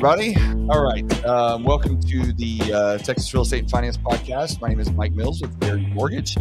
everybody. All right. Welcome to the Texas Real Estate and Finance Podcast. My name is Mike Mills with Verity Mortgage.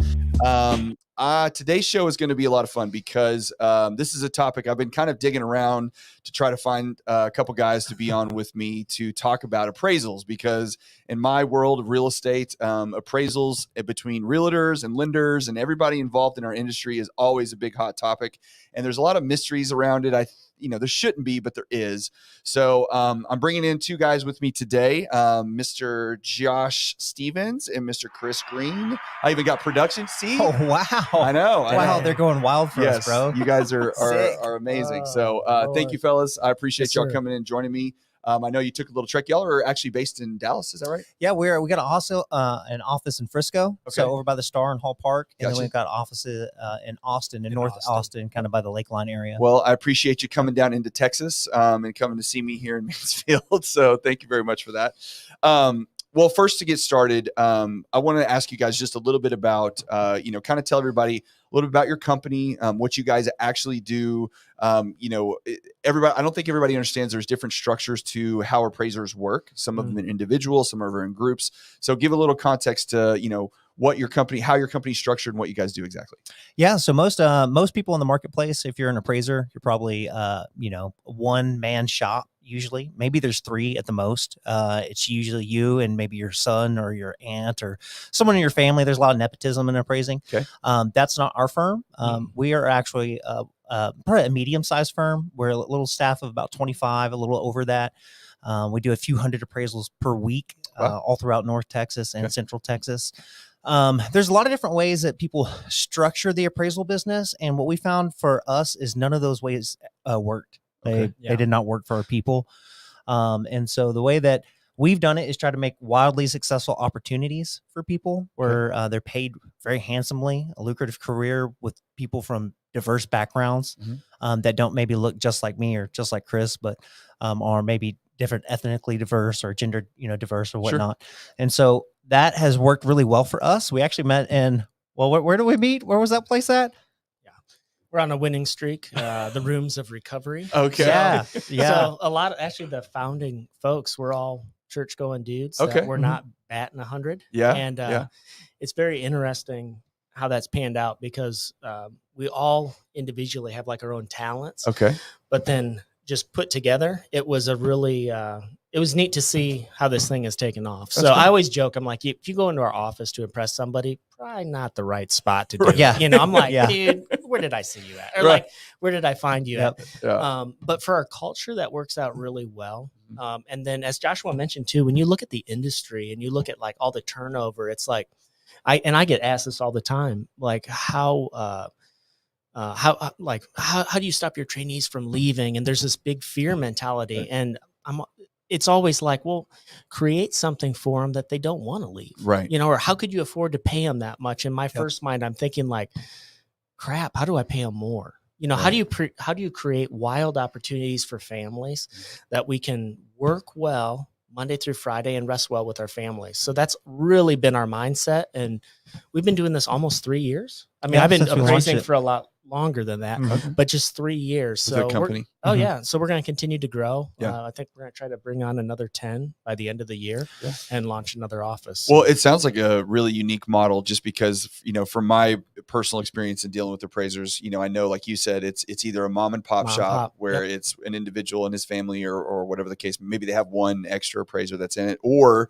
Today's show is going to be a lot of fun because this is a topic I've been kind of digging around to try to find a couple guys to be on with me to talk about appraisals, because in my world of real estate, appraisals between realtors and lenders and everybody involved in our industry is always a big hot topic. And there's a lot of mysteries around it. There shouldn't be, but there is. So I'm bringing in two guys with me today, Mr. Josh Stevens and Mr. Chris Green. I even got production. See? Oh, wow. I know. Wow, they're going wild for us, bro. You guys are amazing. So thank you, fellas. I appreciate y'all coming in and joining me. I know you took a little trek. Y'all are actually based in Dallas. Is that right? Yeah, we got an office in Frisco, so over by the Star and Hall Park, and then we've got offices in Austin, in North Austin, kind of by the Lakeline area. Well, I appreciate you coming down into Texas and coming to see me here in Mansfield. So thank you very much for that. Well, first to get started, I want to ask you guys just a little bit about, kind of tell everybody a little bit about your company, what you guys actually do. Everybody, I don't think everybody understands there's different structures to how appraisers work. Some of them in individual, some of them in groups. So give a little context to, what your company, how your company's structured and what you guys do exactly. Yeah. So most people in the marketplace, if you're an appraiser, you're probably, one man shop. Usually, maybe there's three at the most. It's usually you and maybe your son or your aunt or someone in your family. There's a lot of nepotism in appraising. Okay. That's not our firm. We are actually probably a medium-sized firm. We're a little staff of about 25, a little over that. We do a few hundred appraisals per week, all throughout North Texas and Central Texas. There's a lot of different ways that people structure the appraisal business. And what we found for us is none of those ways worked. They did not work for our people. And so the way that we've done it is try to make wildly successful opportunities for people where they're paid very handsomely, a lucrative career with people from diverse backgrounds that don't maybe look just like me or just like Chris, but are maybe different ethnically diverse or gender, diverse or whatnot. Sure. And so that has worked really well for us. We actually met where do we meet? Where was that place at? We're on a winning streak, the Rooms of Recovery. Okay. Yeah. So a lot of the founding folks were all church going dudes. Okay. We're not batting 100. Yeah. And it's very interesting how that's panned out because we all individually have like our own talents. Okay. But then just put together, it was a really, it was neat to see how this thing has taken off. That's I always joke, I'm like, if you go into our office to impress somebody, probably not the right spot to do it. Yeah. I'm like, dude, where did I see you at? Or like, where did I find you at? Yeah. But for our culture, that works out really well. And then as Joshua mentioned too, when you look at the industry and you look at like all the turnover, it's like, I get asked this all the time, like how do you stop your trainees from leaving? And there's this big fear mentality. And it's always like, well, create something for them that they don't want to leave. Right. Or how could you afford to pay them that much? In my first mind, I'm thinking like, crap, how do I pay them more? How do you create wild opportunities for families that we can work well Monday through Friday and rest well with our families? So that's really been our mindset. And we've been doing this almost 3 years. I mean, I've been appraising for a lot longer than that, but just 3 years. It's a good company. So we're going to continue to grow. I think we're going to try to bring on another 10 by the end of the year and launch another office. Well, it sounds like a really unique model just because, from my personal experience in dealing with appraisers, I know, like you said, it's either a mom and pop shop where it's an individual and his family or whatever the case. Maybe they have one extra appraiser that's in it, or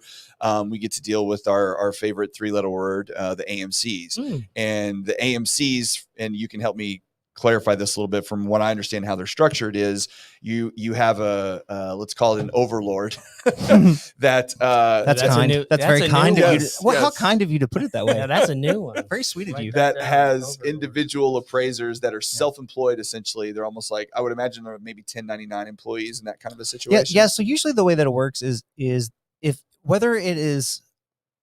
we get to deal with our favorite three-letter word, the AMCs. And the AMCs, and you can help me clarify this a little bit, from what I understand how they're structured, is you have a let's call it an overlord that's kind. That's very kind of you. How kind of you to put it that way. Yeah, that's a new one. Very sweet of you. That has individual appraisers that are self-employed. Essentially, they're almost like, I would imagine, they're maybe 1099 employees in that kind of a situation. Yeah. So usually the way that it works is if whether it is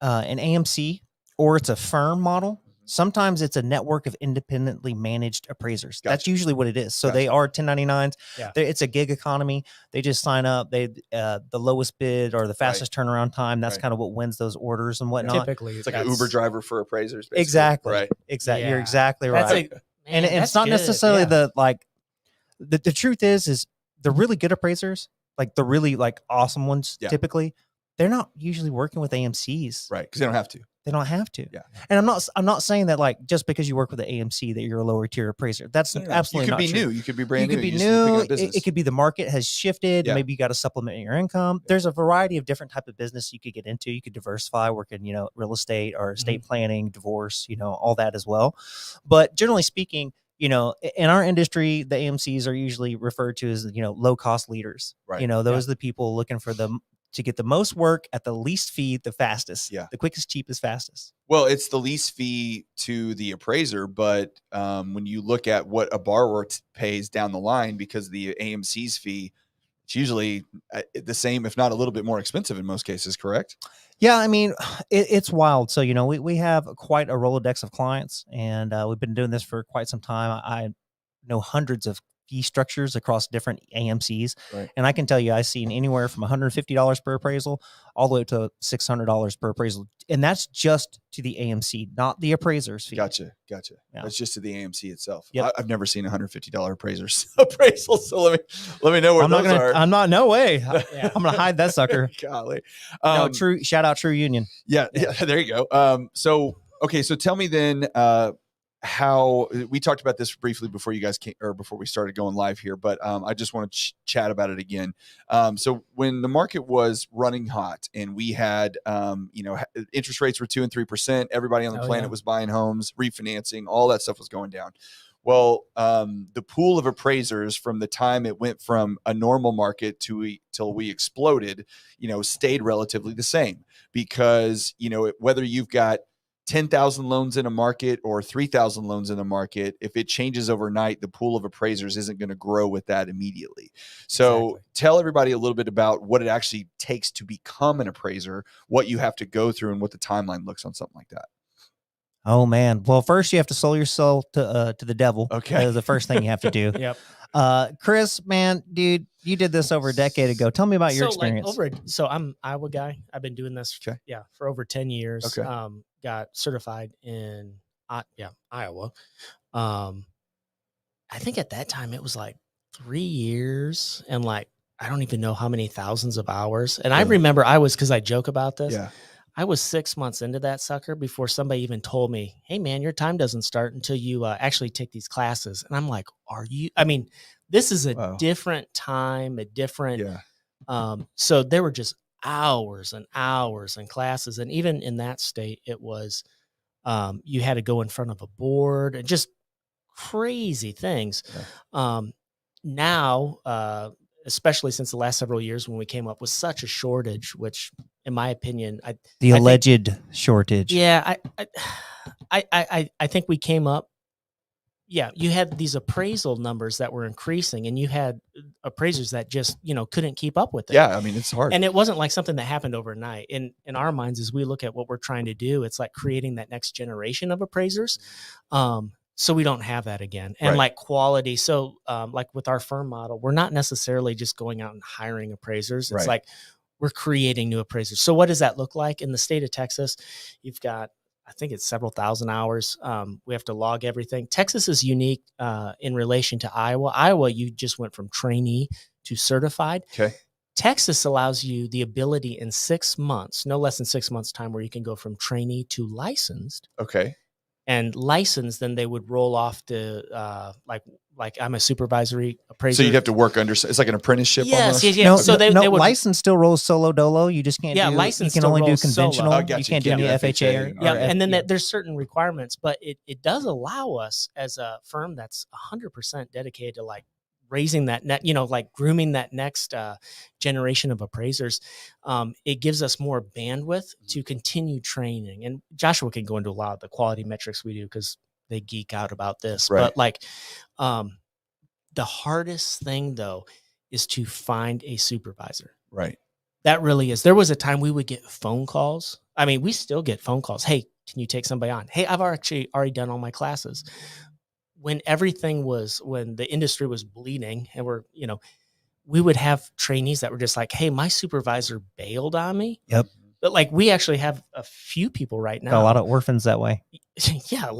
an AMC or it's a firm model. Sometimes it's a network of independently managed appraisers. Gotcha. That's usually what it is. So they are 1099s. Yeah. It's a gig economy. They just sign up. The lowest bid or the fastest turnaround time. That's kind of what wins those orders and whatnot. Typically, it's like an Uber driver for appraisers. Basically. Exactly. Right. Exactly. Yeah. You're exactly right. And it's not good. necessarily the truth is they're really good appraisers. like the really like awesome ones, Yeah. typically, they're not usually working with AMCs. Right. Because they don't have to. They don't have to. Yeah. And I'm not saying that like just because you work with an AMC that you're a lower tier appraiser. That's No. absolutely not You could be true. new. You could be brand You new. could be You just need to pick new. up business. It could be the market has shifted. Yeah. Maybe you got to supplement your income. Yeah. There's a variety of different type of business you could get into. You could diversify, work in, real estate or estate planning, divorce, all that as well. But generally speaking, in our industry, the AMCs are usually referred to as, low cost leaders. Right. Those are the people looking for to get the most work at the least fee, the fastest, the quickest, cheapest, fastest. Well, it's the least fee to the appraiser, but when you look at what a borrower pays down the line, because the AMC's fee, it's usually the same, if not a little bit more expensive in most cases, correct? Yeah, I mean, it's wild. So, we have quite a Rolodex of clients, and we've been doing this for quite some time. I know hundreds of fee structures across different AMCs. Right. And I can tell you, I've seen anywhere from $150 per appraisal all the way to $600 per appraisal. And that's just to the AMC, not the appraiser's fee. Gotcha. Yeah. That's just to the AMC itself. Yep. I've never seen $150 appraisal. So let me know where those are. I'm not, no way. I'm going to hide that sucker. Golly. Shout out True Union. Yeah. There you go. So tell me then, how we talked about this briefly before you guys came, or before we started going live here, but I just want to chat about it again. So when the market was running hot and we had, interest rates were 2% and 3%, everybody on the planet was buying homes, refinancing, all that stuff was going down. Well, the pool of appraisers from the time it went from a normal market till we exploded, stayed relatively the same, because, whether you've got 10,000 loans in a market or 3,000 loans in a market, if it changes overnight, the pool of appraisers isn't going to grow with that immediately. So Tell everybody a little bit about what it actually takes to become an appraiser, what you have to go through, and what the timeline looks on something like that. Oh man. Well, first you have to sell your soul to the devil. Okay. That is the first thing you have to do. Yep. Chris, man, dude, you did this over a decade ago. Tell me about your experience. So I'm an Iowa guy. I've been doing this for over 10 years. Okay. Got certified in Iowa. I think at that time it was like 3 years and like I don't even know how many thousands of hours. And I remember because I joke about this. Yeah. I was 6 months into that sucker before somebody even told me, hey man, your time doesn't start until you actually take these classes. And I'm like, this is a different time, a different, so there were just hours and hours and classes. And even in that state, it was, you had to go in front of a board and just crazy things. Yeah. Now, especially since the last several years when we came up with such a shortage, which in my opinion, alleged shortage. Yeah. I think we came up. Yeah. You had these appraisal numbers that were increasing and you had appraisers that just, couldn't keep up with it. Yeah. I mean, it's hard. And it wasn't like something that happened overnight. In our minds, as we look at what we're trying to do, it's like creating that next generation of appraisers. So we don't have that again. And like quality. So like with our firm model, we're not necessarily just going out and hiring appraisers. It's like we're creating new appraisers. So what does that look like? In the state of Texas, you've got, I think it's several thousand hours. We have to log everything. Texas is unique in relation to Iowa. Iowa, you just went from trainee to certified. Okay. Texas allows you the ability in 6 months, no less than 6 months time, where you can go from trainee to licensed. Okay. And licensed, then they would roll off to like I'm a supervisory appraiser. So you'd have to work under. It's like an apprenticeship. Yes, almost? yes. No, so they would, license still rolls solo dolo. You just can't. License. You can only do rolls conventional. Solo. You can't do any FHA. And then there's certain requirements, but it does allow us as a firm that's 100% dedicated to like raising that net, like grooming that next generation of appraisers. It gives us more bandwidth to continue training. And Joshua can go into a lot of the quality metrics we do because they geek out about this. Right. But like the hardest thing though is to find a supervisor. Right. That really is. There was a time we would get phone calls. I mean, we still get phone calls. Hey, can you take somebody on? Hey, I've already done all my classes. When the industry was bleeding and we would have trainees that were just like, hey, my supervisor bailed on me. Yep. But like, we actually have a few people right now. Got a lot of orphans that way. Yeah.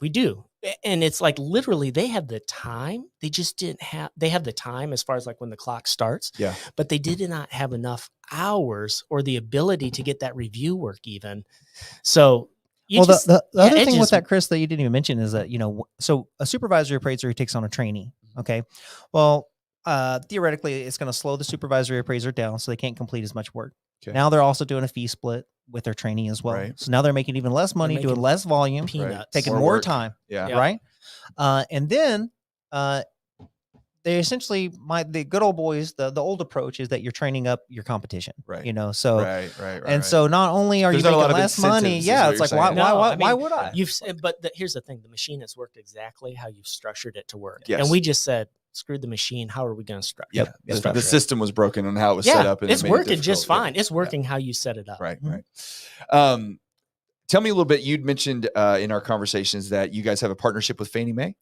We do. And it's like literally they have the time. They just didn't have, they have the time as far as like when the clock starts. Yeah. But they did not have enough hours or the ability to get that review work even. So the other thing with that, Chris, that you didn't even mention is that, so a supervisory appraiser who takes on a trainee. Okay. Well, theoretically it's going to slow the supervisory appraiser down so they can't complete as much work. Okay. Now they're also doing a fee split with their trainee as well. Right. So now they're making even less money, doing less volume, taking more time. Yeah. Right. And then, they essentially, the good old boys, the old approach is that you're training up your competition, right? So, right. So not only are you making less money, it's like, why would I? But here's the thing. The machine has worked exactly how you've structured it to work. Yes. And we just said, screw the machine. How are we going to structure it? The system was broken on how it was set up. And it's working just fine. It's working how you set it up. Right. Tell me a little bit. You'd mentioned in our conversations that you guys have a partnership with Fannie Mae.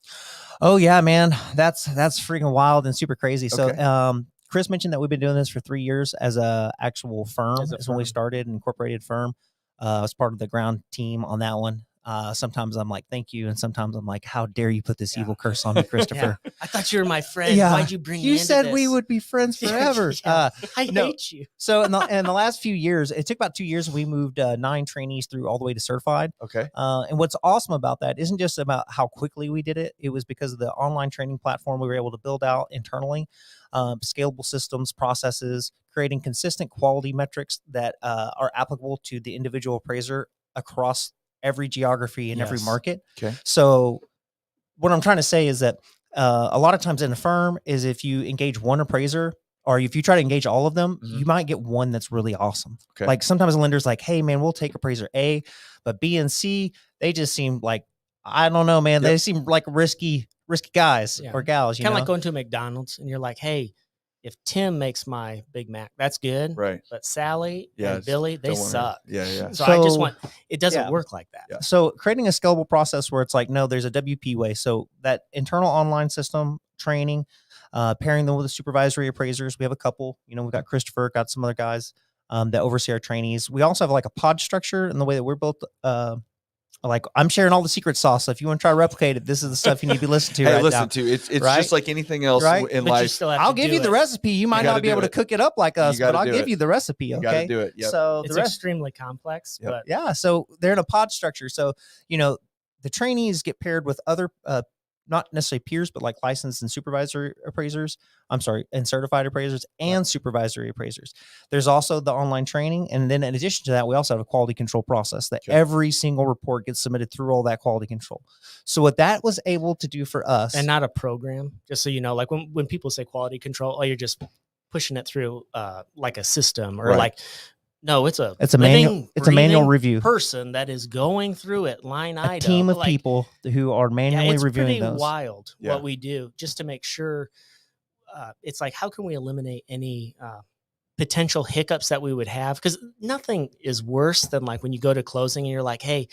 Oh yeah, man. That's freaking wild and super crazy. Okay. So, Chris mentioned that we've been doing this for 3 years as a actual firm. That's when we started, an incorporated firm. I was part of the ground team on that one. Sometimes I'm like, thank you. And sometimes I'm like, how dare you put this evil curse on me, Christopher? I thought you were my friend. Why'd you bring me into said this? We would be friends forever. I hate you. So in the last few years, it took about 2 years. We moved 9 trainees through all the way to certified. Okay. And what's awesome about that isn't just about how quickly we did it. It was because of the online training platform we were able to build out internally, scalable systems, processes, creating consistent quality metrics that are applicable to the individual appraiser across every geography and every market. Okay. So what I'm trying to say is that a lot of times in a firm is if you engage one appraiser or if you try to engage all of them, you might get one that's really awesome. Okay. Like sometimes a lender's like, hey man, we'll take appraiser A, but B and C, they just seem like, I don't know, man. They seem like risky guys or gals. Kind of like going to a McDonald's and you're like, hey, if Tim makes my Big Mac, that's good. Right. But Sally and Billy, they suck. Yeah. So I just want, it doesn't work like that. Yeah. So creating a scalable process where it's like, no, there's a WP way. So that internal online system training, pairing them with the supervisory appraisers. We have a couple, we've got Christopher, got some other guys that oversee our trainees. We also have like a pod structure in the way that we're built. Like I'm sharing all the secret sauce. So if you want to try to replicate it, this is the stuff you need to be listening to. It's just like anything else in life. I'll give you the recipe. You might not be able to cook it up like us, but I'll give you the recipe. Okay. You got to do it. Yep. So it's extremely complex, but so they're in a pod structure. So, the trainees get paired with other, not necessarily peers, but like licensed and supervisory appraisers. I'm sorry, and certified appraisers and supervisory appraisers. There's also the online training. And then in addition to that, we also have a quality control process that every single report gets submitted through all that quality control. So what that was able to do for us. And not a program, just so you know, like when people say quality control, you're just pushing it through like a system or like, no, it's a manual review person that is going through it line item. A team of people who are manually reviewing those. It's pretty wild what we do just to make sure. It's like, how can we eliminate any potential hiccups that we would have? Because nothing is worse than like when you go to closing and you're like, hey,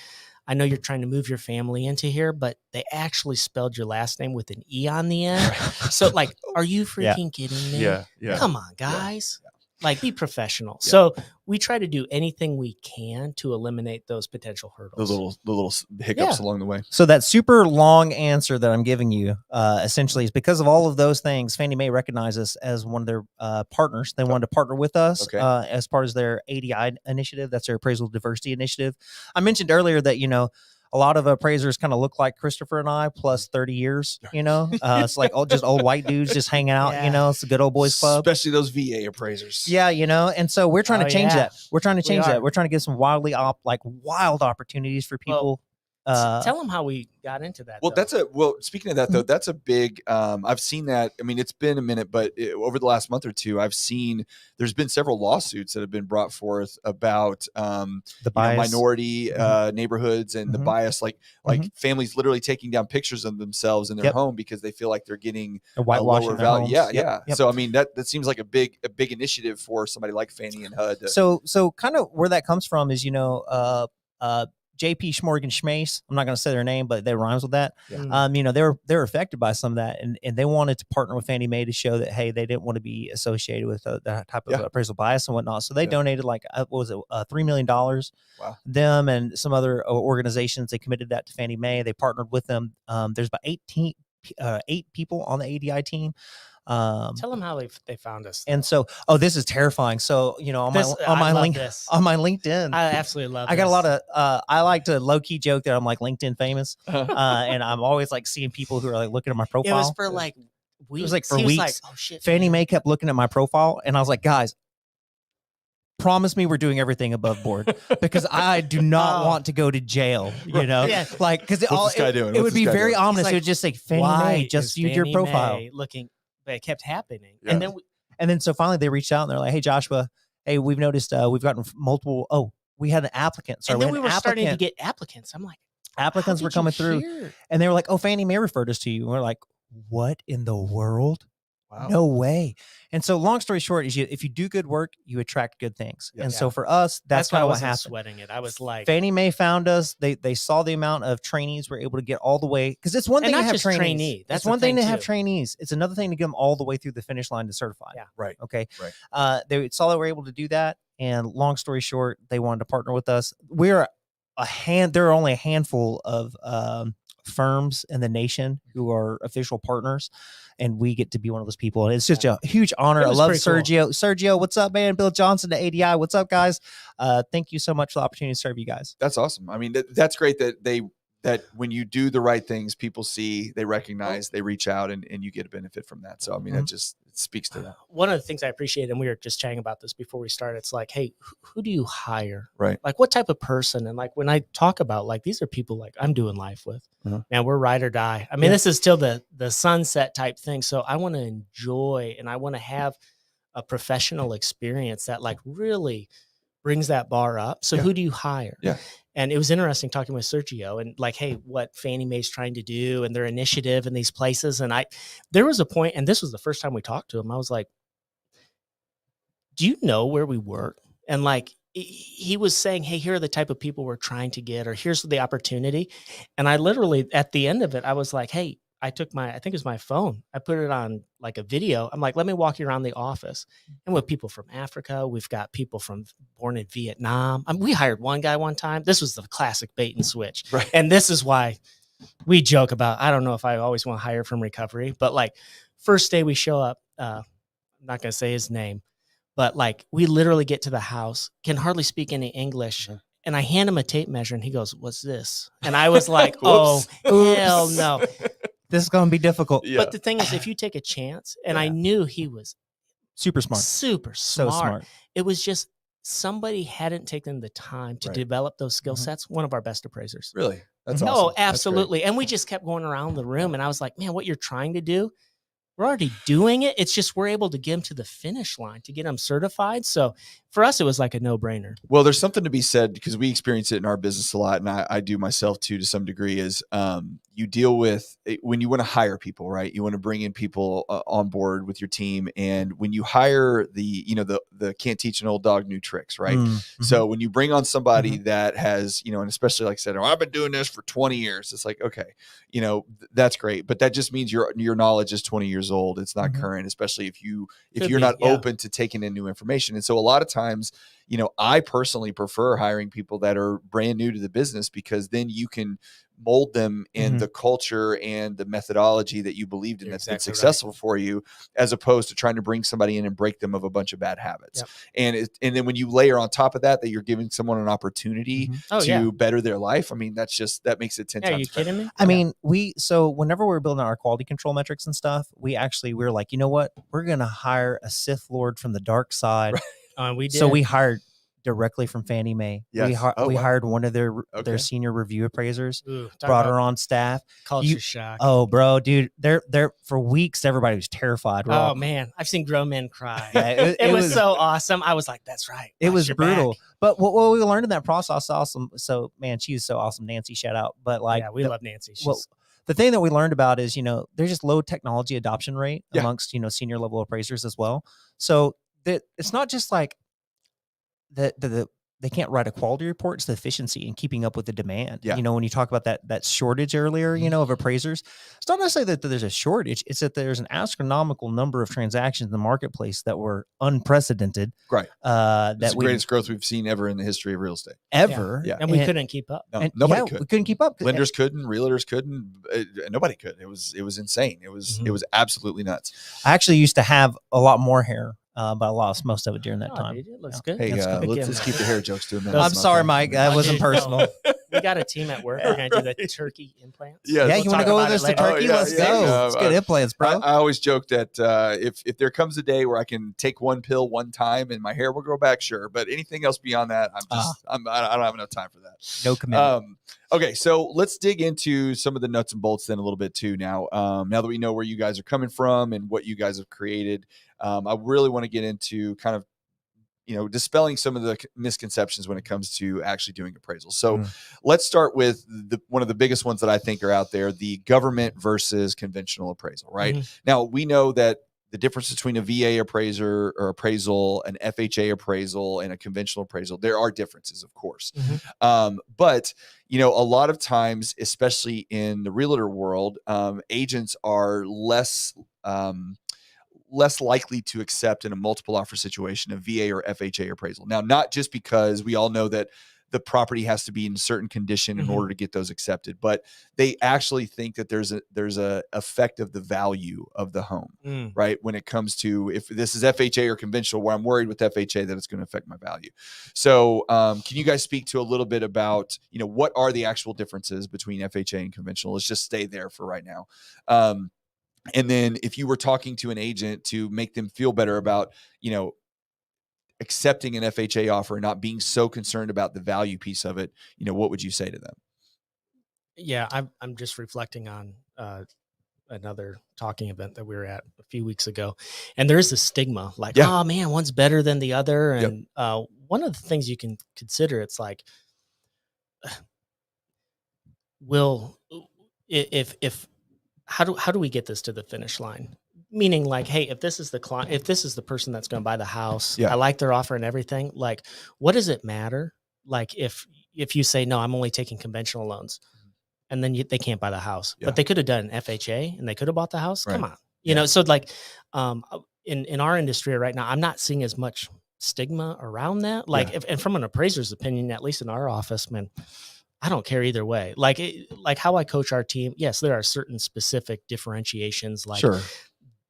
I know you're trying to move your family into here, but they actually spelled your last name with an E on the end. So like, are you freaking kidding me? Yeah. Come on, guys. Yeah. Like, be professional. Yeah. So we try to do anything we can to eliminate those potential hurdles. The little hiccups along the way. So that super long answer that I'm giving you essentially is because of all of those things, Fannie Mae recognized us as one of their partners. They wanted to partner with us as part of their ADI initiative. That's their appraisal diversity initiative. I mentioned earlier that, a lot of appraisers kind of look like Christopher and I plus 30 years, it's like just old white dudes just hanging out, it's a good old boys club. Especially those VA appraisers. Yeah. And so we're trying to change that. We're trying to change that. We're trying to get some wild opportunities for people. Tell them how we got into that. Well, speaking of that though, that's a big, I've seen that. I mean, it's been a minute, but over the last month or two, I've seen there's been several lawsuits that have been brought forth about the bias. Minority neighborhoods and the bias, like families literally taking down pictures of themselves in their home because they feel like they're getting a lower value. Yeah. So I mean, that seems like a big initiative for somebody like Fannie and HUD. So kind of where that comes from is, JP Schmorgan Schmace. I'm not going to say their name, but they rhymes with that. Yeah. You know, they're affected by some of that, and they wanted to partner with Fannie Mae to show that, hey, they didn't want to be associated with that type of appraisal bias and whatnot. So they donated like what was it, $3 million. Wow. Them and some other organizations, they committed that to Fannie Mae. They partnered with them. There's about 8 people on the ADI team. Tell them how they found us. And so, this is terrifying. So, you know, on my LinkedIn, I absolutely love. I got a lot of. I like to low key joke that I'm like LinkedIn famous, and I'm always like seeing people who are like looking at my profile. It was for like weeks. It was like for weeks. Like, oh shit, Fannie Mae kept looking at my profile, and I was like, guys, promise me we're doing everything above board, because I do not want to go to jail, you know? Yeah. Like, because What's this guy doing? It would be very ominous. Like, it would just say Fannie Mae just viewed your profile. Looking, but it kept happening. Yeah. And then so finally they reached out and they're like, hey, Joshua, hey, we've noticed we've gotten multiple. We had an applicant. And then we were starting to get applicants. I'm like, applicants were coming through, and they were like, oh, Fannie Mae referred us to you. And we're like, what in the world? Wow. No way. And so long story short is if you do good work, you attract good things. Yeah. And so for us, that's kind of what happened. Sweating it. I was like, Fannie Mae found us. They saw the amount of trainees we're able to get all the way. Because it's one thing to have trainees. That's one thing to have trainees. It's another thing to get them all the way through the finish line to certify. Yeah. Right. Okay. Right. They saw that we're able to do that. And long story short, they wanted to partner with us. There are only a handful of firms in the nation who are official partners, and we get to be one of those people, and it's just a huge honor. I love Sergio. Cool. Sergio, what's up, man? Bill Johnson to ADI, what's up, guys? Thank you so much for the opportunity to serve you guys. That's awesome. I mean, that's great that when you do the right things, people see, they recognize, they reach out, and you get a benefit from that. So I mean, that just speaks to that. One of the things I appreciate, and we were just chatting about this before we started, it's like, hey, who do you hire? Right. Like, what type of person? And like when I talk about, like, these are people like I'm doing life with, man, we're ride or die. I mean, this is still the sunset type thing. So I want to enjoy, and I want to have a professional experience that like really brings that bar up. So who do you hire? Yeah. And it was interesting talking with Sergio and like, hey, what Fannie Mae's trying to do and their initiative in these places. And there was a point, and this was the first time we talked to him. I was like, do you know where we work? And like, he was saying, hey, here are the type of people we're trying to get, or here's the opportunity. And I literally, at the end of it, I was like, hey, I took I think it was my phone. I put it on like a video. I'm like, let me walk you around the office. And with people from Africa, we've got people born in Vietnam. We hired one guy one time. This was the classic bait and switch. Right. And this is why we joke about, I don't know if I always want to hire from recovery, but like first day we show up, I'm not going to say his name, but like we literally get to the house, can hardly speak any English. And I hand him a tape measure and he goes, what's this? And I was like, oh, hell no. This is going to be difficult. Yeah. But the thing is, if you take a chance, and I knew he was super smart, so smart. It was just somebody hadn't taken the time to develop those skill sets. One of our best appraisers. Really? That's no, awesome. absolutely. And we just kept going around the room, and I was like, man, what you're trying to do, we're already doing it. It's just we're able to get them to the finish line to get them certified. So for us, it was like a no-brainer. Well, there's something to be said because we experience it in our business a lot, and I do myself too to some degree. Is you deal with when you want to hire people, right? You want to bring in people on board with your team, and when you hire the can't teach an old dog new tricks, right? Mm-hmm. So when you bring on somebody that has, and especially like I said, I've been doing this for 20 years. It's like, okay, that's great, but that just means your knowledge is 20 years old. It's not current, especially if you're not open to taking in new information. And so a lot of times, I personally prefer hiring people that are brand new to the business, because then you can mold them in the culture and the methodology that you believed in that's been successful for you, as opposed to trying to bring somebody in and break them of a bunch of bad habits. Yep. And then when you layer on top of that you're giving someone an opportunity to better their life, I mean, that makes it 10 times. Are you kidding me? I mean, so whenever we were building our quality control metrics and stuff, we were like, you know what? We're going to hire a Sith Lord from the dark side. We did. So we hired directly from Fannie Mae. Yes. We hired one of their senior review appraisers, brought her on staff. Culture shock. Oh, bro, dude, they're for weeks. Everybody was terrified. Man, I've seen grown men cry. Yeah, it was so awesome. I was like, that's right. It was brutal. But what we learned in that process, awesome. So man, she's so awesome. Nancy, shout out. But like, we love Nancy. The thing that we learned about is, there's just low technology adoption rate amongst, senior level appraisers as well. So that it's not just like the they can't write a quality report. It's the efficiency in keeping up with the demand. Yeah. You know, when you talk about that shortage earlier, you know, of appraisers, it's not necessarily that there's a shortage. It's that there's an astronomical number of transactions in the marketplace that were unprecedented. Right. That's the greatest growth we've seen ever in the history of real estate. Ever. Yeah. And we couldn't keep up. No, And nobody could. We couldn't keep up. Lenders couldn't, realtors couldn't, nobody could. It was insane. It was absolutely nuts. I actually used to have a lot more hair, but I lost most of it during that time. Dude, it looks good. Hey, let's keep the hair jokes to a minute. I'm sorry, Mike. That wasn't personal. We got a team at work. We're going to do the turkey implants. Yeah, you want to go with us to Turkey? Let's go. Let's get implants, bro. I always joke that if there comes a day where I can take one pill one time and my hair will grow back, sure. But anything else beyond that, I don't have enough time for that. No commitment. Okay, so let's dig into some of the nuts and bolts then a little bit too. Now that we know where you guys are coming from and what you guys have created, I really want to get into kind of, you know, dispelling some of the misconceptions when it comes to actually doing appraisals. So let's start with one of the biggest ones that I think are out there, the government versus conventional appraisal, right? Now, we know that the difference between a VA appraiser or appraisal, an FHA appraisal, and a conventional appraisal, there are differences, of course. But, you know, a lot of times, especially in the realtor world, agents are less likely to accept in a multiple offer situation a VA or FHA appraisal. Now, not just because we all know that the property has to be in a certain condition in order to get those accepted, but they actually think that there's a effect of the value of the home, right? When it comes to, if this is FHA or conventional, where I'm worried with FHA that it's going to affect my value. So can you guys speak to a little bit about, you know, what are the actual differences between FHA and conventional? Let's just stay there for right now. And then if you were talking to an agent to make them feel better about, you know, accepting an FHA offer and not being so concerned about the value piece of it, you know, what would you say to them? Yeah, I'm just reflecting on another talking event that we were at a few weeks ago, and there is a stigma like, oh man, one's better than the other. And one of the things you can consider, it's like, how do we get this to the finish line? Meaning, like, hey, if this is the client, if this is the person that's going to buy the house, I like their offer and everything. Like, what does it matter? Like, if you say, no, I'm only taking conventional loans, and then they can't buy the house, but they could have done an FHA and they could have bought the house. Come on, you know. So like, in our industry right now, I'm not seeing as much stigma around that. Like, and from an appraiser's opinion, at least in our office, man, I don't care either way. Like how I coach our team. Yes, there are certain specific differentiations. Like,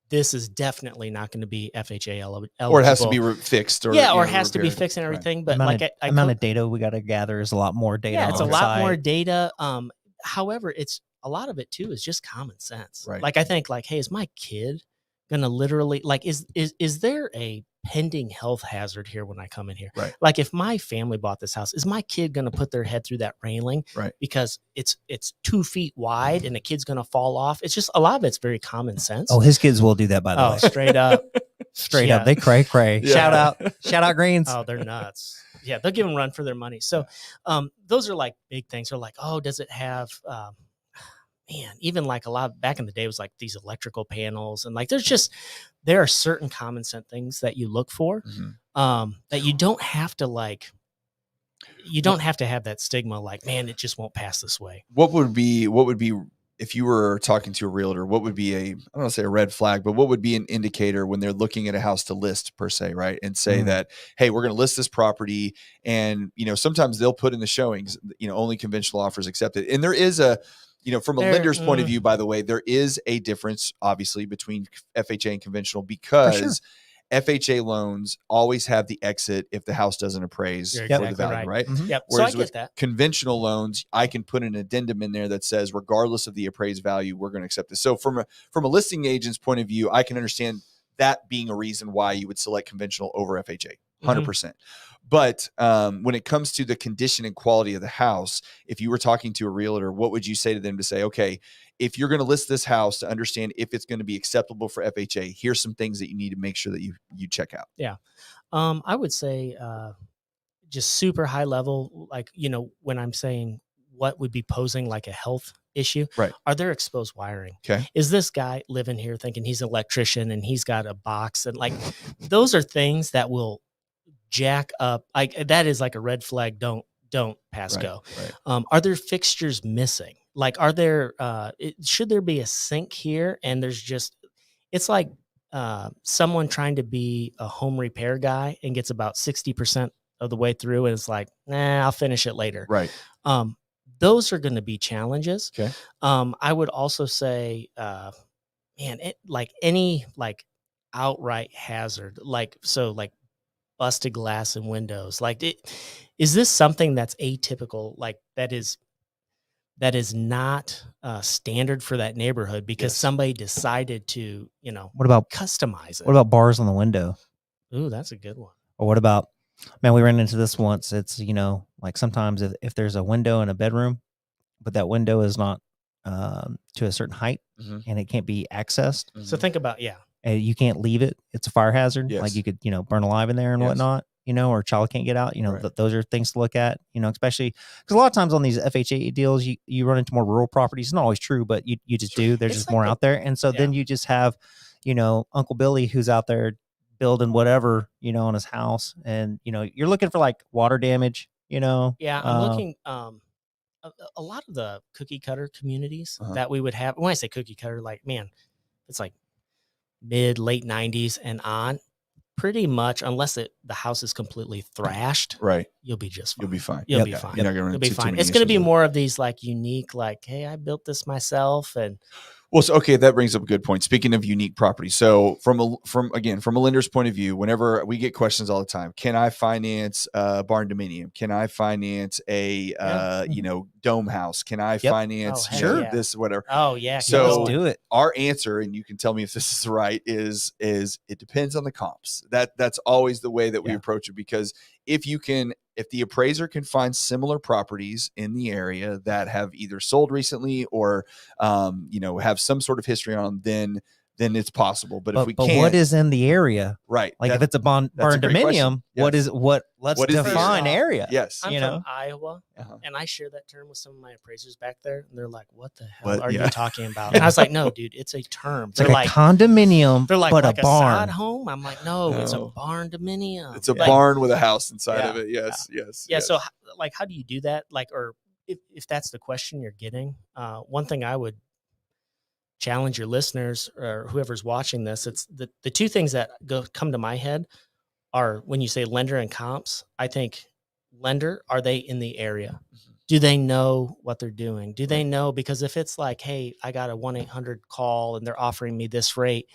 this is definitely not going to be FHA eligible. Or it has to be fixed. Or, or it has to be fixed and everything. But like, amount of data we got to gather is a lot more data. Yeah, it's a lot more data. However, it's a lot of it too is just common sense. Right. Like, I think, like, hey, is my kid going to literally, like, is there a pending health hazard here when I come in here? Right. Like, if my family bought this house, is my kid going to put their head through that railing? Right. Because it's 2 feet wide and the kid's going to fall off. It's just, a lot of it's very common sense. Oh, his kids will do that, by the way. Straight up. Straight up. They cray. Yeah. Shout out Greens. Oh, they're nuts. Yeah, they'll give them a run for their money. So those are like big things. They're like, oh, does it have, man, even like a lot back in the day was like these electrical panels. And like, there are certain common sense things that you look for that you don't have to have that stigma like, man, it just won't pass this way. What would be, if you were talking to a realtor, what would be I don't want to say a red flag, but what would be an indicator when they're looking at a house to list per se, right? And say that, hey, we're going to list this property. And, you know, sometimes they'll put in the showings, you know, only conventional offers accepted. And there is from a lender's point of view, by the way, there is a difference obviously between FHA and conventional, because FHA loans always have the exit if the house doesn't appraise for the value, right? Yep. Whereas so I with get that. conventional loans, I can put an addendum in there that says, regardless of the appraised value, we're going to accept this. So from a listing agent's point of view, I can understand that being a reason why you would select conventional over FHA, 100%. But when it comes to the condition and quality of the house, if you were talking to a realtor, what would you say to them to say, okay, if you're going to list this house to understand if it's going to be acceptable for FHA, here's some things that you need to make sure that you check out. Yeah. I would say just super high level, like, you know, when I'm saying what would be posing like a health issue, right? Are there exposed wiring? Okay. Is this guy living here thinking he's an electrician and he's got a box? And like, those are things that will jack up. That is like a red flag. Don't pass go. Right. Are there fixtures missing? Like, are there, should there be a sink here? And it's like someone trying to be a home repair guy and gets about 60% of the way through. And it's like, nah, I'll finish it later. Right. Those are going to be challenges. Okay. I would also say, like any like outright hazard, like busted glass and windows, is this something that's atypical? Like that is not standard for that neighborhood because somebody decided to, What about customize it. What about bars on the window? Ooh, that's a good one. Or what about, man, we ran into this once. It's, like sometimes if there's a window in a bedroom, but that window is not to a certain height and it can't be accessed. So think about, You can't leave it. It's a fire hazard. Yes. Like you could, burn alive in there and whatnot, or a child can't get out. Those are things to look at, especially because a lot of times on these FHA deals, you run into more rural properties. It's not always true, but you just do. There's just more out there. And so then you just have, Uncle Billy who's out there building whatever, on his house. And, you're looking for like water damage, I'm looking, a lot of the cookie cutter communities that we would have, when I say cookie cutter, like, man, it's like late 90s and on, pretty much, unless the house is completely thrashed, right, you'll be just fine. You'll be fine. You'll be fine. You're not gonna run You'll be into too fine. many It's going to be issues. more of these like unique, like, hey, I built this myself. And Well, so, okay, that brings up a good point. Speaking of unique properties, so from a lender's point of view, whenever we get questions all the time, can I finance a barn dominium? Can I finance a dome house? Can I finance this whatever? Oh yeah, so let's do it. Our answer, and you can tell me if this is right, is it depends on the comps. That's always the way that we approach it, because if the appraiser can find similar properties in the area that have either sold recently or have some sort of history on them, then it's possible. But if we can't, what is in the area? Right. Like if it's a barn dominium, yes. let's define area. Yes. I'm from Iowa, and I share that term with some of my appraisers back there, and they're like, "What the hell are you talking about?" And I was like, "No, dude, it's a term. They're like a condominium, they're like a barn sod home." I'm like, "No, it's a barn dominium. It's a barn with a house inside of it." Yes. So, like, how do you do that? Like, or if that's the question you're getting, one thing I would challenge your listeners or whoever's watching this, it's the two things that come to my head are when you say lender and comps. I think lender, are they in the area? Do they know what they're doing? Do they know? Because if it's like, hey, I got a 1-800 call and they're offering me this rate,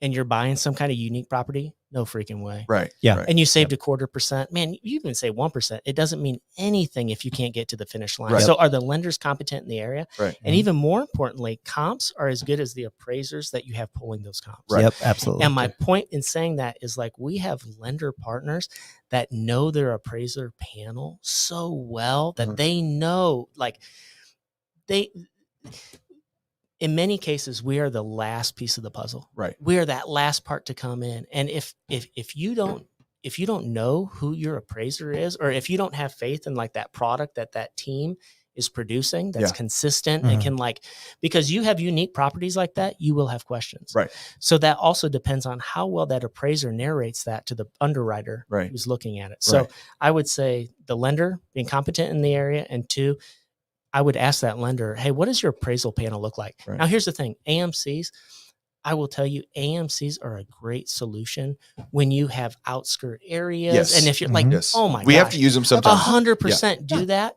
and you're buying some kind of unique property, no freaking way. Right. Yeah. Right. And you saved 0.25%. Man, you even say 1%. It doesn't mean anything if you can't get to the finish line. Right. So are the lenders competent in the area? Right. And even more importantly, comps are as good as the appraisers that you have pulling those comps. Right. Yep, absolutely. And my point in saying that is, like, we have lender partners that know their appraiser panel so well that they know, like, in many cases, we are the last piece of the puzzle. Right. We are that last part to come in. And if you don't know who your appraiser is, or if you don't have faith in like that product that team is producing, that's consistent and can, like, because you have unique properties like that, you will have questions. Right. So that also depends on how well that appraiser narrates that to the underwriter who's looking at it. So I would say the lender being competent in the area, and two, I would ask that lender, hey, what does your appraisal panel look like? Right. Now, here's the thing. AMCs, I will tell you, AMCs are a great solution when you have outskirt areas. Yes. And if you're like, oh my God, we have to use them sometimes. 100% do that.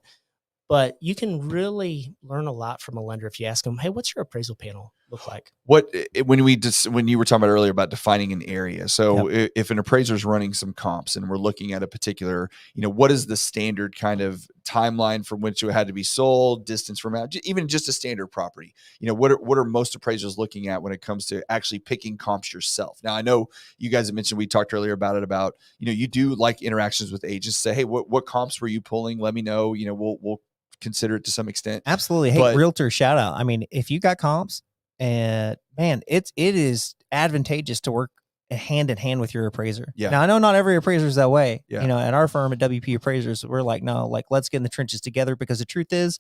But you can really learn a lot from a lender if you ask them, hey, what's your appraisal panel look like? When you were talking about earlier about defining an area. So if an appraiser is running some comps and we're looking at a particular, what is the standard kind of timeline from which it had to be sold, distance from out, even just a standard property? What are most appraisers looking at when it comes to actually picking comps yourself? Now, I know you guys have mentioned, we talked earlier about it, about, you do like interactions with agents, say, hey, what comps were you pulling? Let me know, we'll consider it to some extent. Absolutely. Hey, realtor shout out. I mean, if you got comps, and man, it is advantageous to work hand in hand with your appraiser. Yeah. Now, I know not every appraiser is that way. Yeah. At our firm at WP Appraisers, we're like, no, like, let's get in the trenches together, because the truth is,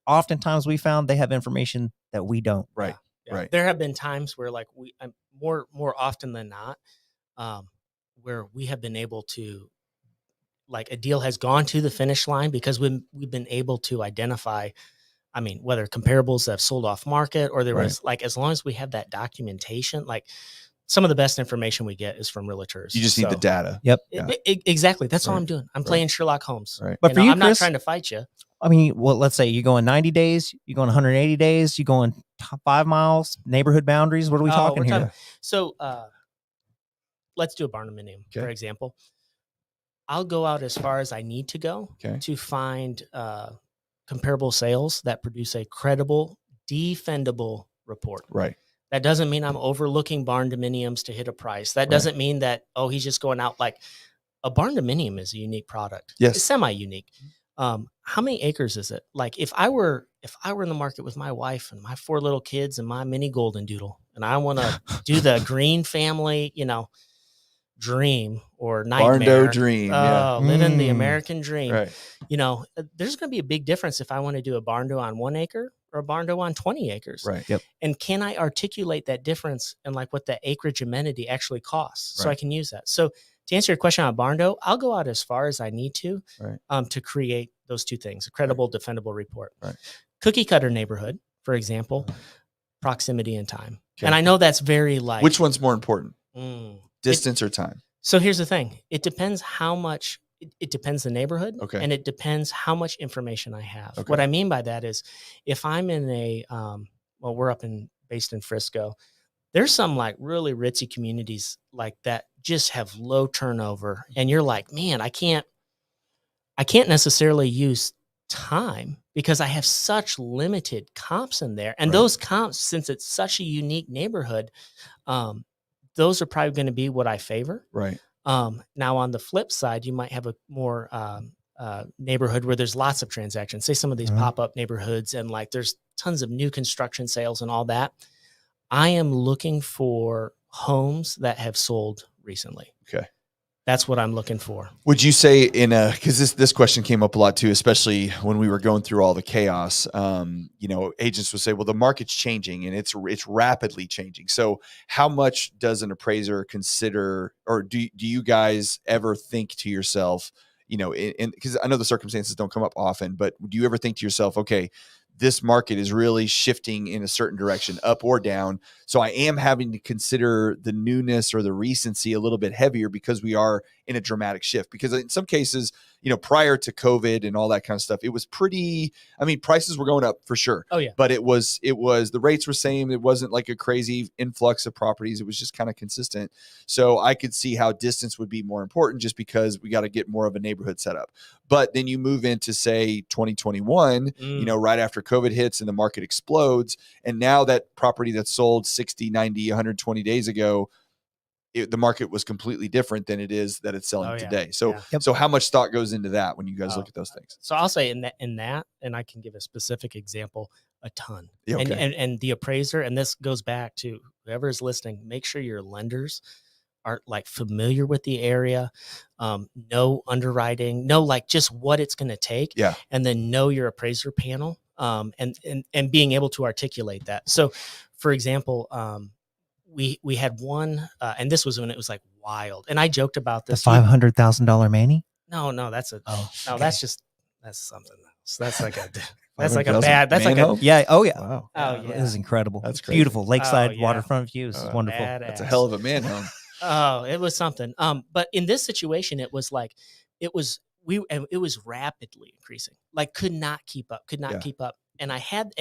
oftentimes we found they have information that we don't. Right. Yeah. Right. There have been times where, like, more often than not, where we have been able to like a deal has gone to the finish line because we've been able to identify, I mean, whether comparables that have sold off market or there was like, as long as we have that documentation, like some of the best information we get is from realtors. You just need the data. Yep. Exactly. That's all I'm doing. I'm playing Sherlock Holmes. Right. But for you, I'm Chris, not trying to fight you. I mean, well, let's say you're going 90 days, you're going 180 days, you're going 5 miles, neighborhood boundaries. What are we talking here? So let's do a barndominium, for example. I'll go out as far as I need to go to find comparable sales that produce a credible, defendable report. Right. That doesn't mean I'm overlooking barn dominiums to hit a price. That doesn't mean that, oh, he's just going out. Like a barn dominium is a unique product. Yes. It's semi-unique. How many acres is it? Like if I were in the market with my wife and my 4 little kids and my mini golden doodle, and I want to do the green family, dream or nightmare. Barndo dream. Living the American dream. Right. There's going to be a big difference if I want to do a barndo on 1 acre or a barndo on 20 acres. Right. Yep. And can I articulate that difference and like what the acreage amenity actually costs so I can use that? So to answer your question on barndo, I'll go out as far as I need to create those 2 things, a credible, defendable report. Right. Cookie cutter neighborhood, for example, proximity and time. And I know that's very like. Which one's more important? Distance or time? So here's the thing. It depends how much, it depends the neighborhood. Okay. And it depends how much information I have. Okay. What I mean by that is if I'm in a, we're based in Frisco, there's some like really ritzy communities like that just have low turnover. And you're like, man, I can't necessarily use time because I have such limited comps in there. And those comps, since it's such a unique neighborhood, those are probably going to be what I favor. Right. Now on the flip side, you might have a more neighborhood where there's lots of transactions, say some of these pop-up neighborhoods, and like there's tons of new construction sales and all that. I am looking for homes that have sold recently. Okay. That's what I'm looking for. Would you say because this question came up a lot too, especially when we were going through all the chaos, agents would say, well, the market's changing and it's rapidly changing. So how much does an appraiser consider, or do you guys ever think to yourself, because I know the circumstances don't come up often, but do you ever think to yourself, okay, this market is really shifting in a certain direction, up or down. So I am having to consider the newness or the recency a little bit heavier because we are in a dramatic shift. Because in some cases, prior to COVID and all that kind of stuff, it was prices were going up for sure. Oh yeah. But it was the rates were same. It wasn't like a crazy influx of properties. It was just kind of consistent. So I could see how distance would be more important just because we got to get more of a neighborhood set up. But then you move into say 2021, right after COVID hits and the market explodes. And now that property that sold 60, 90, 120 days ago, the market was completely different than it is that it's selling today. So, so how much thought goes into that when you guys look at those things? So I'll say in that, and I can give a specific example, a ton. Yeah, okay. And the appraiser, and this goes back to whoever is listening, make sure your lenders are like familiar with the area, know underwriting, know like just what it's going to take, and then know your appraiser panel, and being able to articulate that. So, for example, we had one, and this was when it was like wild, and I joked about this. The $500,000 Manny? No, that's okay. that's something else. That's like a bad. That's like a yeah. Oh yeah. Wow. Oh yeah. This is incredible. That's crazy. Beautiful lakeside waterfront views. It's wonderful. That's a hell of a man home. Oh, it was something. But in this situation, it was rapidly increasing. Like could not keep up. And I had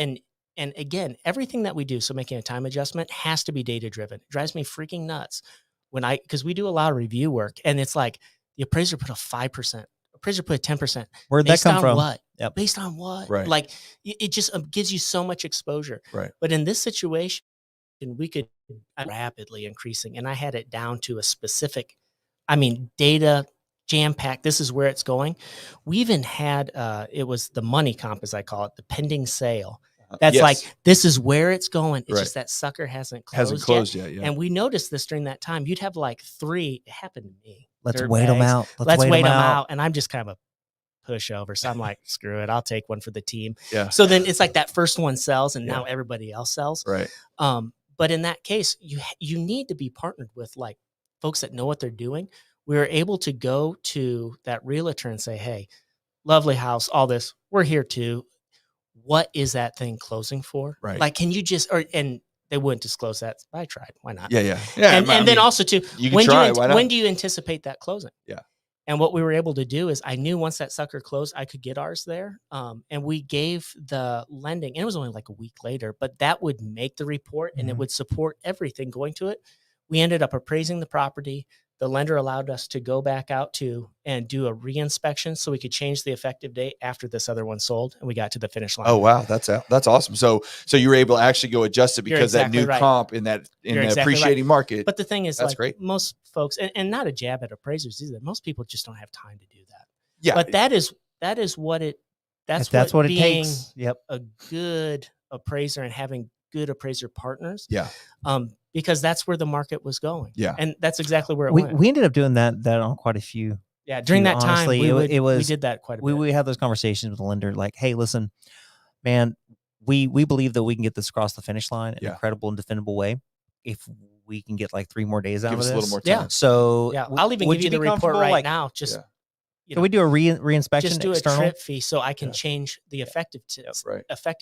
and again, everything that we do, so making a time adjustment has to be data driven. It drives me freaking nuts because we do a lot of review work, and it's like the appraiser put a 5%, appraiser put a 10%. Where'd that come from? What? Yep. Based on what? Right. Like it just gives you so much exposure. Right. But in this situation, we could rapidly increasing, and I had it down to a specific, data jam-packed. This is where it's going. We even had, it was the money comp, as I call it, the pending sale. That's like, this is where it's going. It's just that sucker hasn't closed yet. Yeah. And we noticed this during that time. You'd have like 3. It happened to me. Let's wait them out. Let's wait them out. And I'm just kind of a pushover. So I'm like, screw it. I'll take one for the team. Yeah. So then it's like that first one sells and now everybody else sells. Right. But in that case, you need to be partnered with like folks that know what they're doing, we were able to go to that realtor and say, hey, lovely house, all this, we're here too. What is that thing closing for? Right. Like, can you just, and they wouldn't disclose that. I tried. Why not? Yeah. And then also too, you can try. Why not? when do you anticipate that closing? Yeah. And what we were able to do is I knew once that sucker closed, I could get ours there. And we gave the lending, and it was only like a week later, but that would make the report and it would support everything going to it. We ended up appraising the property. The lender allowed us to go back out to and do a reinspection so we could change the effective date after this other one sold, and we got to the finish line. Oh, wow. That's awesome. So you were able to actually go adjust it because exactly that new right. comp in the exactly appreciating right. market. But the thing is, that's like great. Most folks, and not a jab at appraisers either, most people just don't have time to do that. Yeah. But that's what it takes. Yep. A good appraiser and having good appraiser partners. Yeah. Because that's where the market was going. Yeah. And that's exactly where it we, went. we ended up doing that on quite a few. Yeah. During that time, honestly, we did that quite a bit. We had those conversations with the lender, like, hey, listen, man, we believe that we can get this across the finish line in an incredible and defendable way if we can get like 3 more days out of this. Give us a little more time. Yeah. So I'll even give you the report right now. Just can we do a reinspection? Just do external? a trip fee so I can change the effective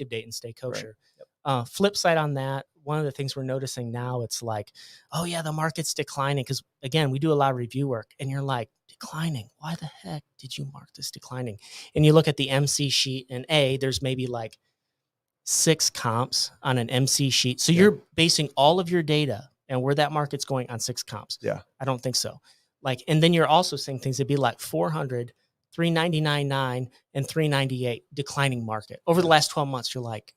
date and stay kosher. Right. Yep. Flip side on that, one of the things we're noticing now, it's like, oh yeah, the market's declining. Because again, we do a lot of review work, and you're like, declining. Why the heck did you mark this declining? And you look at the MC sheet, and there's maybe like 6 comps on an MC sheet. So you're basing all of your data and where that market's going on 6 comps. Yeah. I don't think so. Like, and then you're also seeing things that be like 400, 399.9, and 398 declining market over the last 12 months. You're like,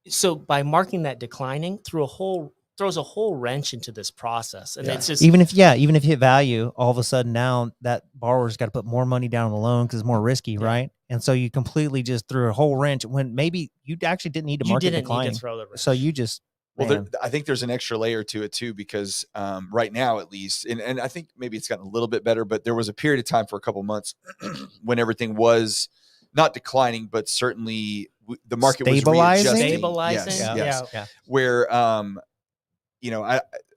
so by marking that declining throws a whole wrench into this process. And it's just, even if you hit value, all of a sudden now that borrower's got to put more money down on the loan because it's more risky. Right. And so you completely just threw a whole wrench when maybe you actually didn't need to market declining. So you just, well, I think there's an extra layer to it too, because right now at least, and I think maybe it's gotten a little bit better, but there was a period of time for a couple months when everything was not declining, but certainly the market was stabilizing. Yes. Where, I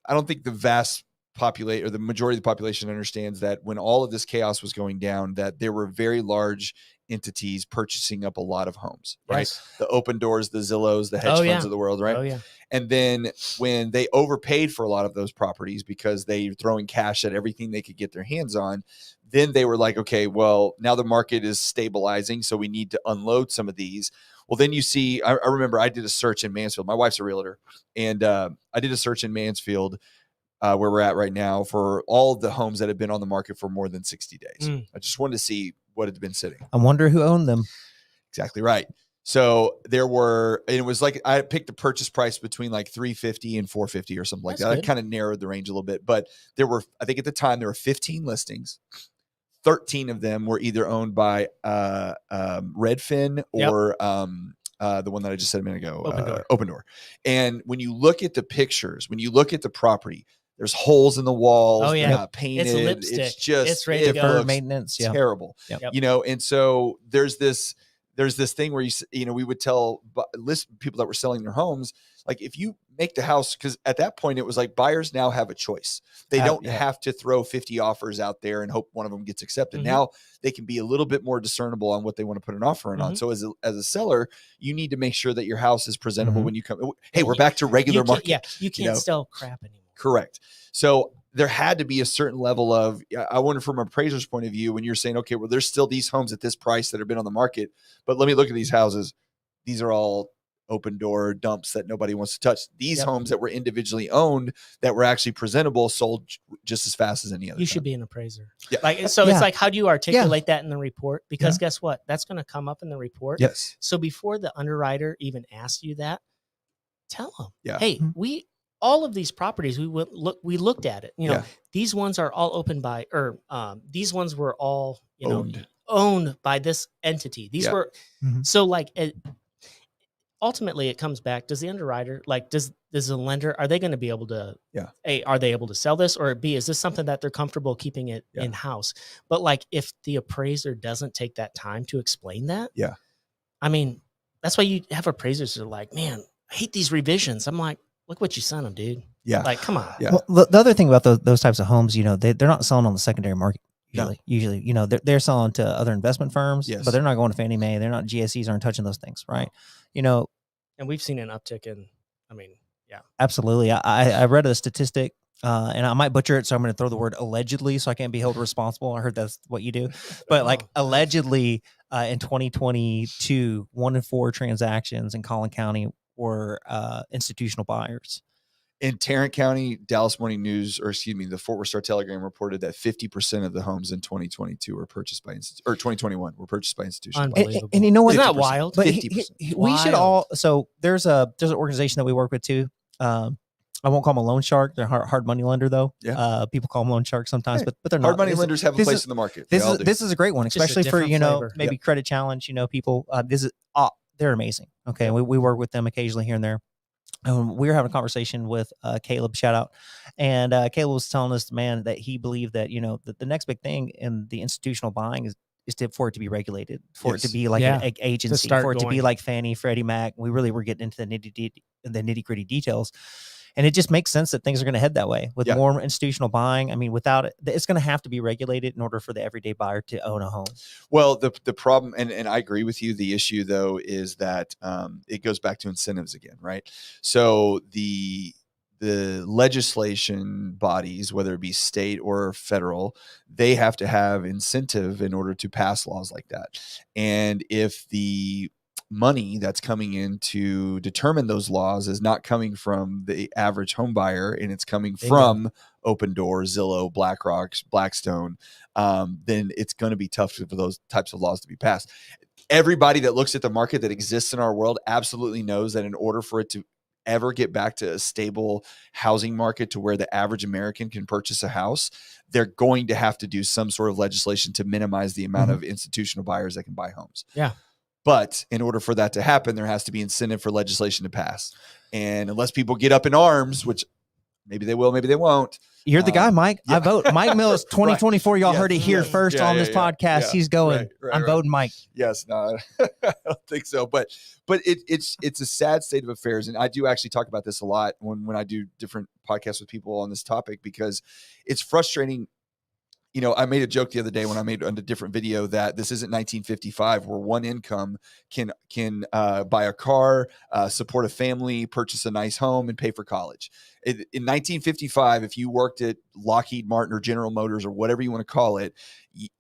don't think the vast population or the majority of the population understands that when all of this chaos was going down, that there were very large entities purchasing up a lot of homes, right? Yes. The Open Doors, the Zillows, the hedge funds of the world, right? Oh, yeah. And then when they overpaid for a lot of those properties because they were throwing cash at everything they could get their hands on, then they were like, okay, well, now the market is stabilizing, so we need to unload some of these. Well, then you see, I remember I did a search in Mansfield. My wife's a realtor, and I did a search in Mansfield where we're at right now for all of the homes that have been on the market for more than 60 days. I just wanted to see what had been sitting. I wonder who owned them. Exactly right. So there were, and it was like, I picked the purchase price between like 350 and 450 or something like that. I kind of narrowed the range a little bit, but there were, I think at the time there were 15 listings. 13 of them were either owned by Redfin or the one that I just said a minute ago, Open Door. And when you look at the pictures, when you look at the property, there's holes in the walls. Oh, yeah. They're not painted. It's lipstick. It's just, it's ready to go. Maintenance. Terrible. And so there's this thing where we would tell people that were selling their homes, like, if you make the house, because at that point it was like buyers now have a choice. They don't have to throw 50 offers out there and hope one of them gets accepted. Mm-hmm. Now they can be a little bit more discernible on what they want to put an offer in on. So as a seller, you need to make sure that your house is presentable when you come. Hey, we're back to regular market. Yeah, you can't sell crap anymore. Correct. So there had to be a certain level of, I wonder from an appraiser's point of view, when you're saying, okay, well, there's still these homes at this price that have been on the market, but let me look at these houses. These are all Open Door dumps that nobody wants to touch. These homes that were individually owned that were actually presentable sold just as fast as any other. You should be an appraiser. Yeah. It's like, how do you articulate that in the report? Because guess what? That's going to come up in the report. Yes. So before the underwriter even asks you that, tell them, yeah, hey, all of these properties, we looked at it. These ones are all open by, or these ones were all, owned by this entity. These were, so like, ultimately it comes back, does the underwriter, like, does the lender, are they going to be able to, A, are they able to sell this, or B, is this something that they're comfortable keeping it in-house? But like, if the appraiser doesn't take that time to explain that, I mean, that's why you have appraisers that are like, man, I hate these revisions. I'm like, look what you sent them, dude. Yeah. Like, come on. Yeah. Well, the other thing about those types of homes, they're not selling on the secondary market. No. Usually, they're selling to other investment firms, Yes. but they're not going to Fannie Mae. They're not GSEs aren't touching those things. Right. And we've seen an uptick in, yeah. Absolutely. I read a statistic, and I might butcher it, so I'm going to throw the word allegedly, so I can't be held responsible. I heard that's what you do, but like allegedly, in 2022, 1 in 4 transactions in Collin County were institutional buyers. In Tarrant County, Dallas Morning News, the Fort Worth Star Telegram reported that 50% of the homes in 2022 were purchased by 2021 were purchased by institutions. Unbelievable. And you know what? Isn't that wild? But 50%. we should all. So there's an organization that we work with too. I won't call them a loan shark. They're hard money lender though. Yeah. People call them loan sharks sometimes, Hey, but they're not. Hard money lenders have a place in the market. This is a great one, especially for flavor. maybe credit challenge. People. They're amazing. Okay, we work with them occasionally here and there. We were having a conversation with Caleb, shout out. And Caleb was telling us, man, that he believed that, that the next big thing in the institutional buying is for it to be regulated, for it to be like an agency, for it to be like Fannie, Freddie Mac. We really were getting into the nitty gritty details. And it just makes sense that things are going to head that way with more institutional buying. I mean, without it, it's going to have to be regulated in order for the everyday buyer to own a home. Well, the problem, and I agree with you. The issue, though, is that it goes back to incentives again, right? So the legislation bodies, whether it be state or federal, they have to have incentive in order to pass laws like that. And if the money that's coming in to determine those laws is not coming from the average home buyer and it's coming from Open Door, Zillow, BlackRock, Blackstone, then it's going to be tough for those types of laws to be passed. Everybody that looks at the market that exists in our world absolutely knows that in order for it to ever get back to a stable housing market to where the average American can purchase a house, they're going to have to do some sort of legislation to minimize the amount of institutional buyers that can buy homes. Yeah. But in order for that to happen, there has to be incentive for legislation to pass. And unless people get up in arms, which maybe they will, maybe they won't. You're the guy, Mike. Yeah. I vote. Mike Mills, 2024. Y'all heard it here first on this podcast. Yeah. He's going. I'm voting Mike. Yes, no, I don't think so. But it's a sad state of affairs. And I do actually talk about this a lot when I do different podcasts with people on this topic, because it's frustrating. I made a joke the other day when I made a different video that this isn't 1955 where one income can buy a car, support a family, purchase a nice home, and pay for college. In 1955, if you worked at Lockheed Martin or General Motors or whatever you want to call it,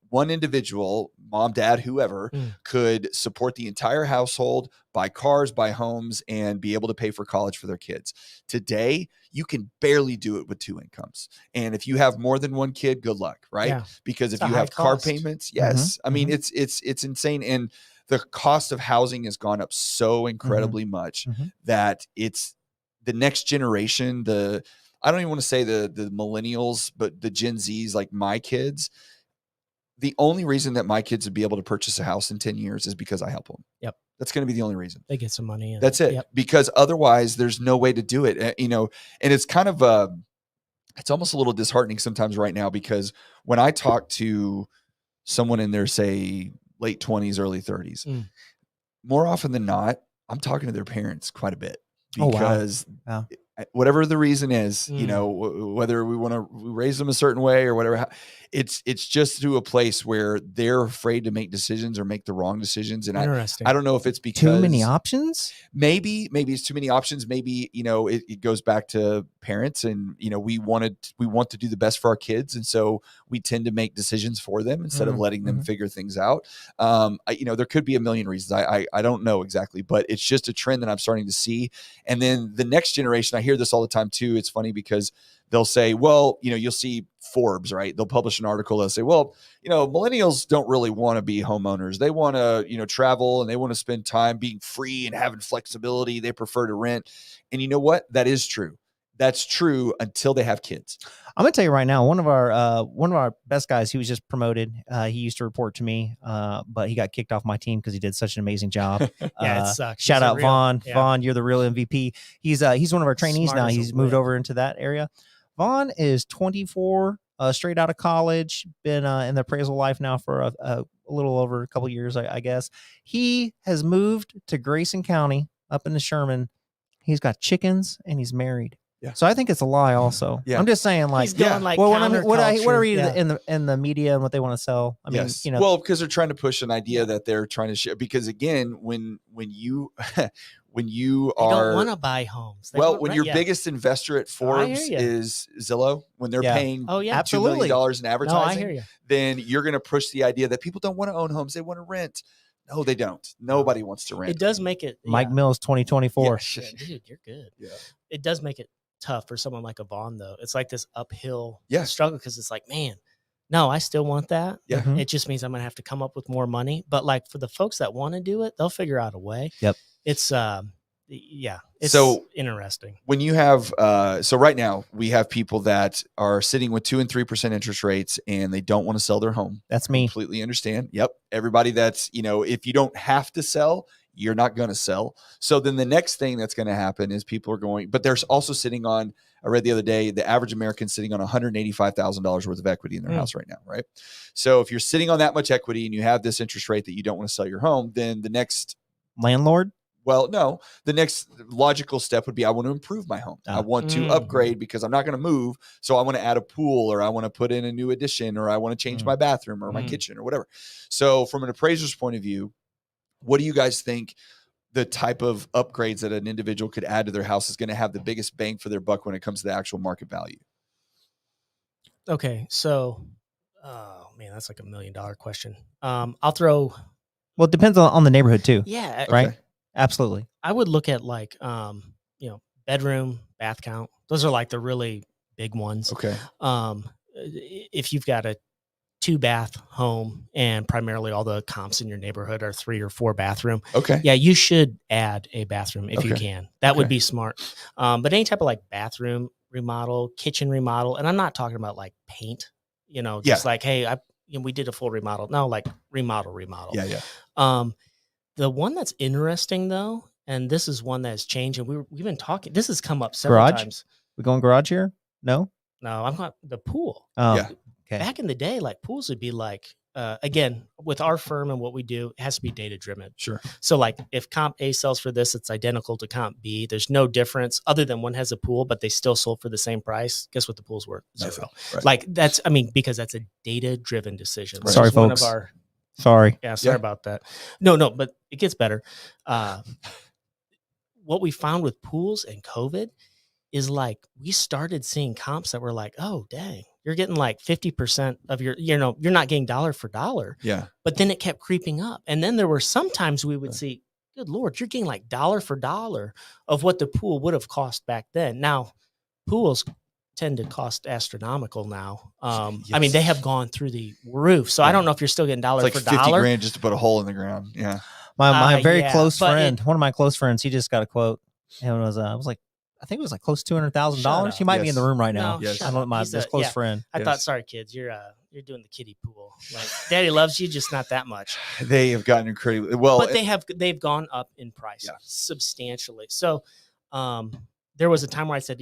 one individual, mom, dad, whoever, could support the entire household, buy cars, buy homes, and be able to pay for college for their kids. Today, you can barely do it with 2 incomes. And if you have more than one kid, good luck, right? Yeah. Because if you have car payments, I mean, it's insane. And the cost of housing has gone up so incredibly much that it's the next generation, I don't even want to say the millennials, but the Gen Zs, like my kids. The only reason that my kids would be able to purchase a house in 10 years is because I help them. Yep. That's going to be the only reason. They get some money. That's it. Yep. Because otherwise there's no way to do it. And it's kind of it's almost a little disheartening sometimes right now, because when I talk to someone in their, say, late 20s, early 30s, more often than not, I'm talking to their parents quite a bit, because whatever the reason is, whether we raise them a certain way or whatever, it's just to a place where they're afraid to make decisions or make the wrong decisions. And I don't know if it's because too many options. Maybe it's too many options. Maybe, it goes back to parents, and, we want to do the best for our kids. And so we tend to make decisions for them instead of letting them figure things out. There could be a million reasons. I don't know exactly, but it's just a trend that I'm starting to see. And then the next generation, I hear this all the time too. It's funny because they'll say, well, you'll see Forbes, right? They'll publish an article. They'll say, well, millennials don't really want to be homeowners. They want to, travel, and they want to spend time being free and having flexibility. They prefer to rent. And you know what? That is true. That's true until they have kids. I'm gonna tell you right now, one of our best guys, he was just promoted. He used to report to me, but he got kicked off my team because he did such an amazing job. It sucks. Shout out Vaughn. Yeah. Vaughn, you're the real MVP. He's one of our trainees now. He's moved over into that area. Vaughn is 24, straight out of college, been in the appraisal life now for a little over a couple years, I guess. He has moved to Grayson County up into Sherman. He's got chickens and he's married. So I think it's a lie. Also, I'm just saying, like, he's going like well, what I read yeah. in the media and what they want to sell. I mean, you know, well, because they're trying to push an idea that they're trying to share. Because again, when you when you they are don't want to buy homes. They well, want when rent, your biggest investor at Forbes is Zillow, when they're paying $2 million in advertising, I hear you. then you're going to push the idea that people don't want to own homes; they want to rent. No, they don't. Nobody wants to rent. It does make it Mike Mills 2024. Yeah, dude, you're good. Yeah. It does make it tough for someone like a Vaughn, though. It's like this uphill struggle because it's like, man, no, I still want that. Yeah. It just means I'm gonna have to come up with more money. But like for the folks that want to do it, they'll figure out a way. Yep. It's it's so interesting. When you have so right now we have people that are sitting with 2% and 3% interest rates and they don't want to sell their home. That's me. Completely understand. Yep. Everybody that's, if you don't have to sell, you're not going to sell. So then the next thing that's going to happen is people are going, but there's also sitting on, I read the other day, the average American sitting on $185,000 worth of equity in their house right now. Right. So if you're sitting on that much equity and you have this interest rate that you don't want to sell your home, then the next landlord. Well, no, the next logical step would be I want to improve my home. I want to upgrade because I'm not going to move. So I want to add a pool, or I want to put in a new addition, or I want to change my bathroom or my kitchen or whatever. So from an appraiser's point of view, what do you guys think the type of upgrades that an individual could add to their house is going to have the biggest bang for their buck when it comes to the actual market value? Okay. So, oh man, that's like $1 million question. I'll throw. Well, it depends on the neighborhood too. Yeah. Right. Okay. Absolutely. I would look at like, bedroom, bath count. Those are like the really big ones. Okay. If you've got a 2-bath home and primarily all the comps in your neighborhood are 3 or 4 bathroom. Okay. Yeah, you should add a bathroom if you can. That would be smart. But any type of like bathroom remodel, kitchen remodel, and I'm not talking about like paint, just like, hey, we did a full remodel. No, like remodel. Yeah. Yeah. The one that's interesting though, and this is one that has changed, and we've been talking. This has come up several times. We going garage here? No, I'm not the pool. Oh, yeah. Okay. Back in the day, like pools would be like, again, with our firm and what we do, it has to be data driven. Sure. So like if comp A sells for this, it's identical to comp B. There's no difference other than one has a pool, but they still sold for the same price. Guess what the pool's worth? Zero. Right. Like because that's a data driven decision. Right. Sorry, folks. Sorry. Yeah, sorry about that. No, but it gets better. What we found with pools and COVID is like we started seeing comps that were like, oh, dang, you're getting like 50% of your, you're not getting dollar for dollar. Yeah. But then it kept creeping up. And then there were sometimes we would see, good Lord, you're getting like dollar for dollar of what the pool would have cost back then. Now, pools tend to cost astronomical now. I mean, they have gone through the roof. So I don't know if you're still getting dollar it's like for 50 dollar. grand just to put a hole in the ground. Yeah. My very close friend, one of my close friends, he just got a quote. And it was, I think it was like close to $200,000. He might be in the room right now. No, I don't know, my this close friend. I thought, sorry, kids, you're doing the kiddie pool. Like, Daddy loves you, just not that much. They have gotten incredibly well, but they've gone up in price substantially. So, there was a time where I said,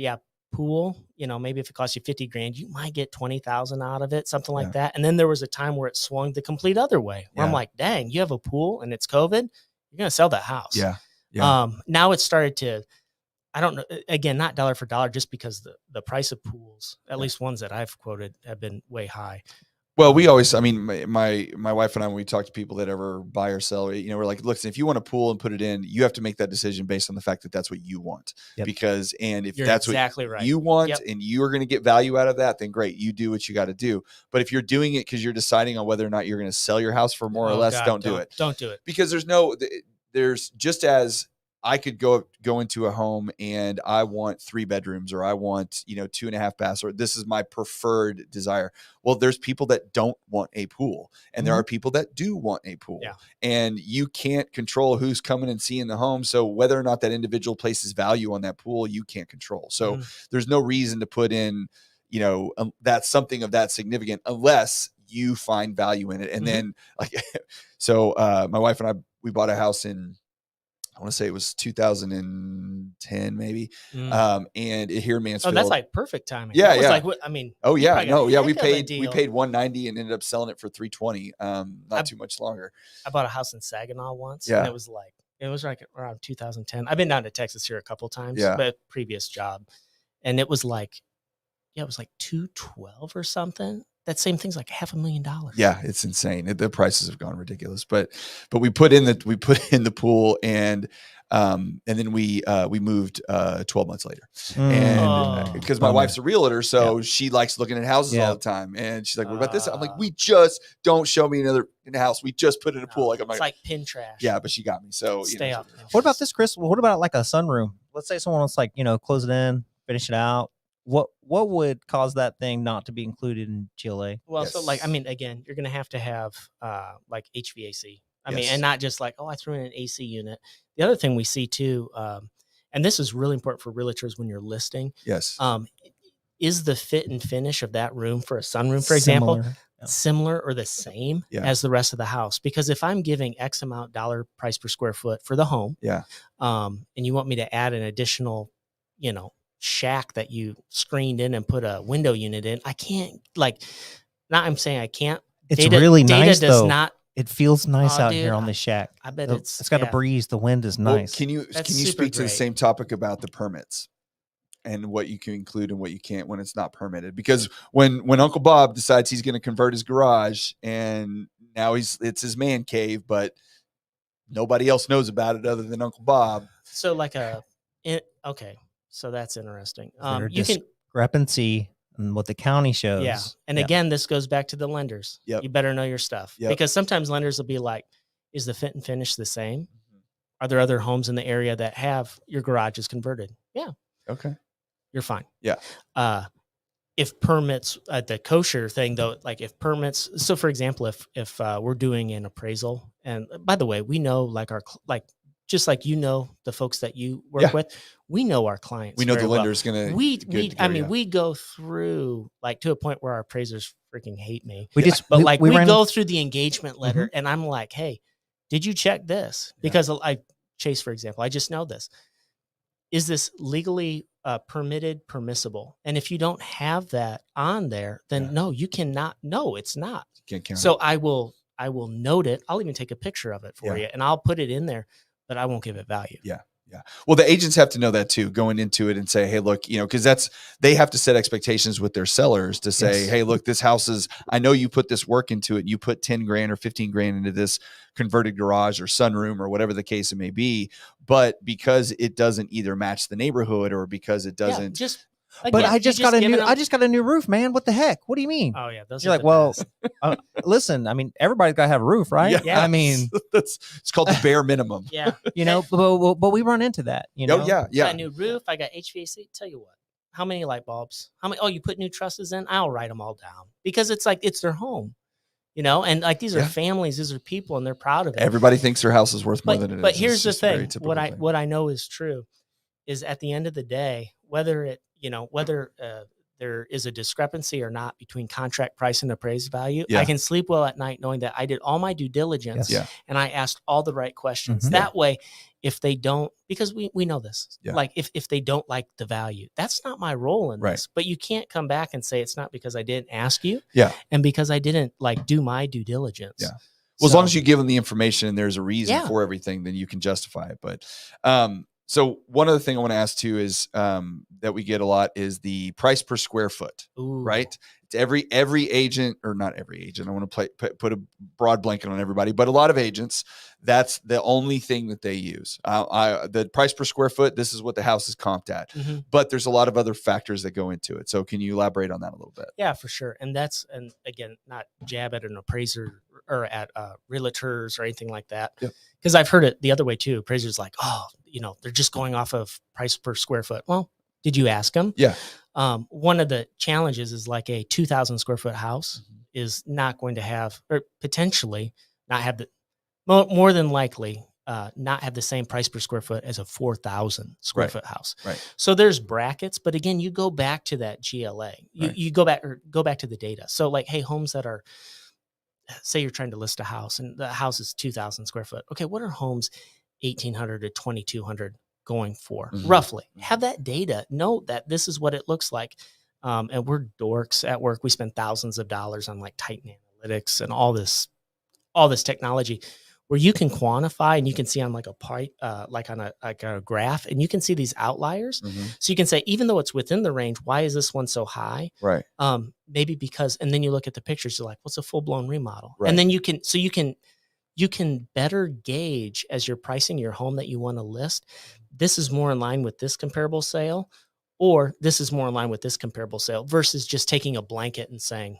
pool, maybe if it costs you 50 grand, you might get 20,000 out of it, something like that. And then there was a time where it swung the complete other way, where I'm like, dang, you have a pool and it's COVID, you're going to sell that house. Yeah. Now it's started to, I don't know, again, not dollar for dollar, just because the price of pools, at least ones that I've quoted, have been way high. Well, we always, I mean, my wife and I, when we talk to people that ever buy or sell, we're like, listen, if you want a pool and put it in, you have to make that decision based on the fact that that's what you want. Because, and if that's exactly what right. you want and you are going to get value out of that, then great, you do what you got to do. But if you're doing it because you're deciding on whether or not you're going to sell your house for more or less, don't do it. Don't do it. Because there's just as I could go into a home and I want 3 bedrooms, or I want, 2.5 baths, or this is my preferred desire. Well, there's people that don't want a pool, and there are people that do want a pool, and you can't control who's coming and seeing the home. So whether or not that individual places value on that pool, you can't control. So there's no reason to put in, that's something of that significant unless you find value in it. And then my wife and I, we bought a house in, I want to say it was 2010, maybe. And here in Mansfield. Oh, that's like perfect timing. Yeah. Like, I mean, we paid 190 and ended up selling it for 320. Not too much longer. I bought a house in Saginaw once. And it was like around 2010. I've been down to Texas here a couple of times, but previous job. and it was like 212 or something. That same thing's like $500,000. Yeah, it's insane. The prices have gone ridiculous, but we put in the pool, and then we moved 12 months later, and because my wife's a realtor, so she likes looking at houses all the time, and she's like, "What about this?" I'm like, "We just don't show me another house. We just put in a pool." Like, I'm it's like pin trash. Yeah, but she got me. So stay off. What about this, Chris? What about like a sunroom? Let's say someone wants like close it in, finish it out. What would cause that thing not to be included in GLA? Well, so like, I mean, again, you're going to have like HVAC. I mean, and not just like, I threw in an AC unit. The other thing we see too, and this is really important for realtors when you're listing. Yes. Is the fit and finish of that room for a sunroom, for example, similar or the same as the rest of the house? Because if I'm giving X amount dollar price per square foot for the home, and you want me to add an additional, shack that you screened in and put a window unit in, I can't, I'm saying I can't. It's really nice does though. Not. It feels nice out here on the shack. I bet it's got a breeze. The wind is nice. Well, can you speak to the same topic about the permits and what you can include and what you can't when it's not permitted? Because when Uncle Bob decides he's going to convert his garage, and now it's his man cave, but nobody else knows about it other than Uncle Bob. So okay. So that's interesting. You can discrepancy in what the county shows. Yeah. And again, this goes back to the lenders. Yep. You better know your stuff because sometimes lenders will be like, is the fit and finish the same? Are there other homes in the area that have your garage is converted? Yeah. Okay. You're fine. Yeah. If permits at the kosher thing though, like if permits, so for example, if we're doing an appraisal, and by the way, we know just like the folks that you work with, we know our clients. We know the lender's gonna. We go through to a point where our appraisers freaking hate me. We go through the engagement letter, and I'm like, hey, did you check this? Because Chase, for example, I just know this. Is this legally permissible? And if you don't have that on there, then no, you cannot. No, it's not. You can't count so I will note it. I'll even take a picture of it for you, and I'll put it in there. But I won't give it value. Yeah. Yeah. Well, the agents have to know that too, going into it and say, hey, look, because they have to set expectations with their sellers to say, hey, look, this house I know you put this work into it. You put 10 grand or 15 grand into this converted garage or sunroom or whatever the case it may be. But because it doesn't either match the neighborhood or because it doesn't Again, but I just got a new roof, man. What the heck? What do you mean? Oh yeah, you're like, well, listen. I mean, everybody's got to have a roof, right? Yeah. I mean, it's called the bare minimum. Yeah, but we run into that. Oh yeah. I got a new roof. I got HVAC. Tell you what, how many light bulbs? How many? Oh, you put new trusses in? I'll write them all down because it's their home. And these are families, these are people, and they're proud of it. Everybody thinks their house is worth more than it is. But here's the thing: what I know is true is at the end of the day, whether there is a discrepancy or not between contract price and appraised value, I can sleep well at night knowing that I did all my due diligence and I asked all the right questions. That way, if they don't, because we know this, if they don't like the value, that's not my role in this. But you can't come back and say it's not because I didn't ask you, and because I didn't do my due diligence. Yeah. Well, as long as you give them the information and there's a reason for everything, then you can justify it. But so one other thing I want to ask too is that we get a lot is the price per square foot. Ooh. Right? It's every agent, or not every agent. I want to put a broad blanket on everybody, but a lot of agents, that's the only thing that they use. The price per square foot. This is what the house is comped at, but there's a lot of other factors that go into it. So can you elaborate on that a little bit? Yeah, for sure. And again, not jab at an appraiser or at realtors or anything like that. Because I've heard it the other way too. Appraisers like, they're just going off of price per square foot. Well, did you ask them? Yeah. One of the challenges is like a 2,000 square foot house is not going to have, or potentially not have more than likely not have the same price per square foot as a 4,000 square foot house. Right. So there's brackets, but again, you go back to that GLA. You go back to the data. So like, hey, homes that are, say you're trying to list a house and the house is 2,000 square foot. Okay, what are homes 1,800 to 2,200 going for roughly? Have that data, know that this is what it looks like. And we're dorks at work. We spend thousands of dollars on like Titan Analytics and all this technology where you can quantify and you can see on like a graph, and you can see these outliers. So you can say, even though it's within the range, why is this one so high? Right. Maybe because, and then you look at the pictures, you're like, what's a full blown remodel? Right. And then you can better gauge as you're pricing your home that you want to list. This is more in line with this comparable sale, or this is more in line with this comparable sale, versus just taking a blanket and saying,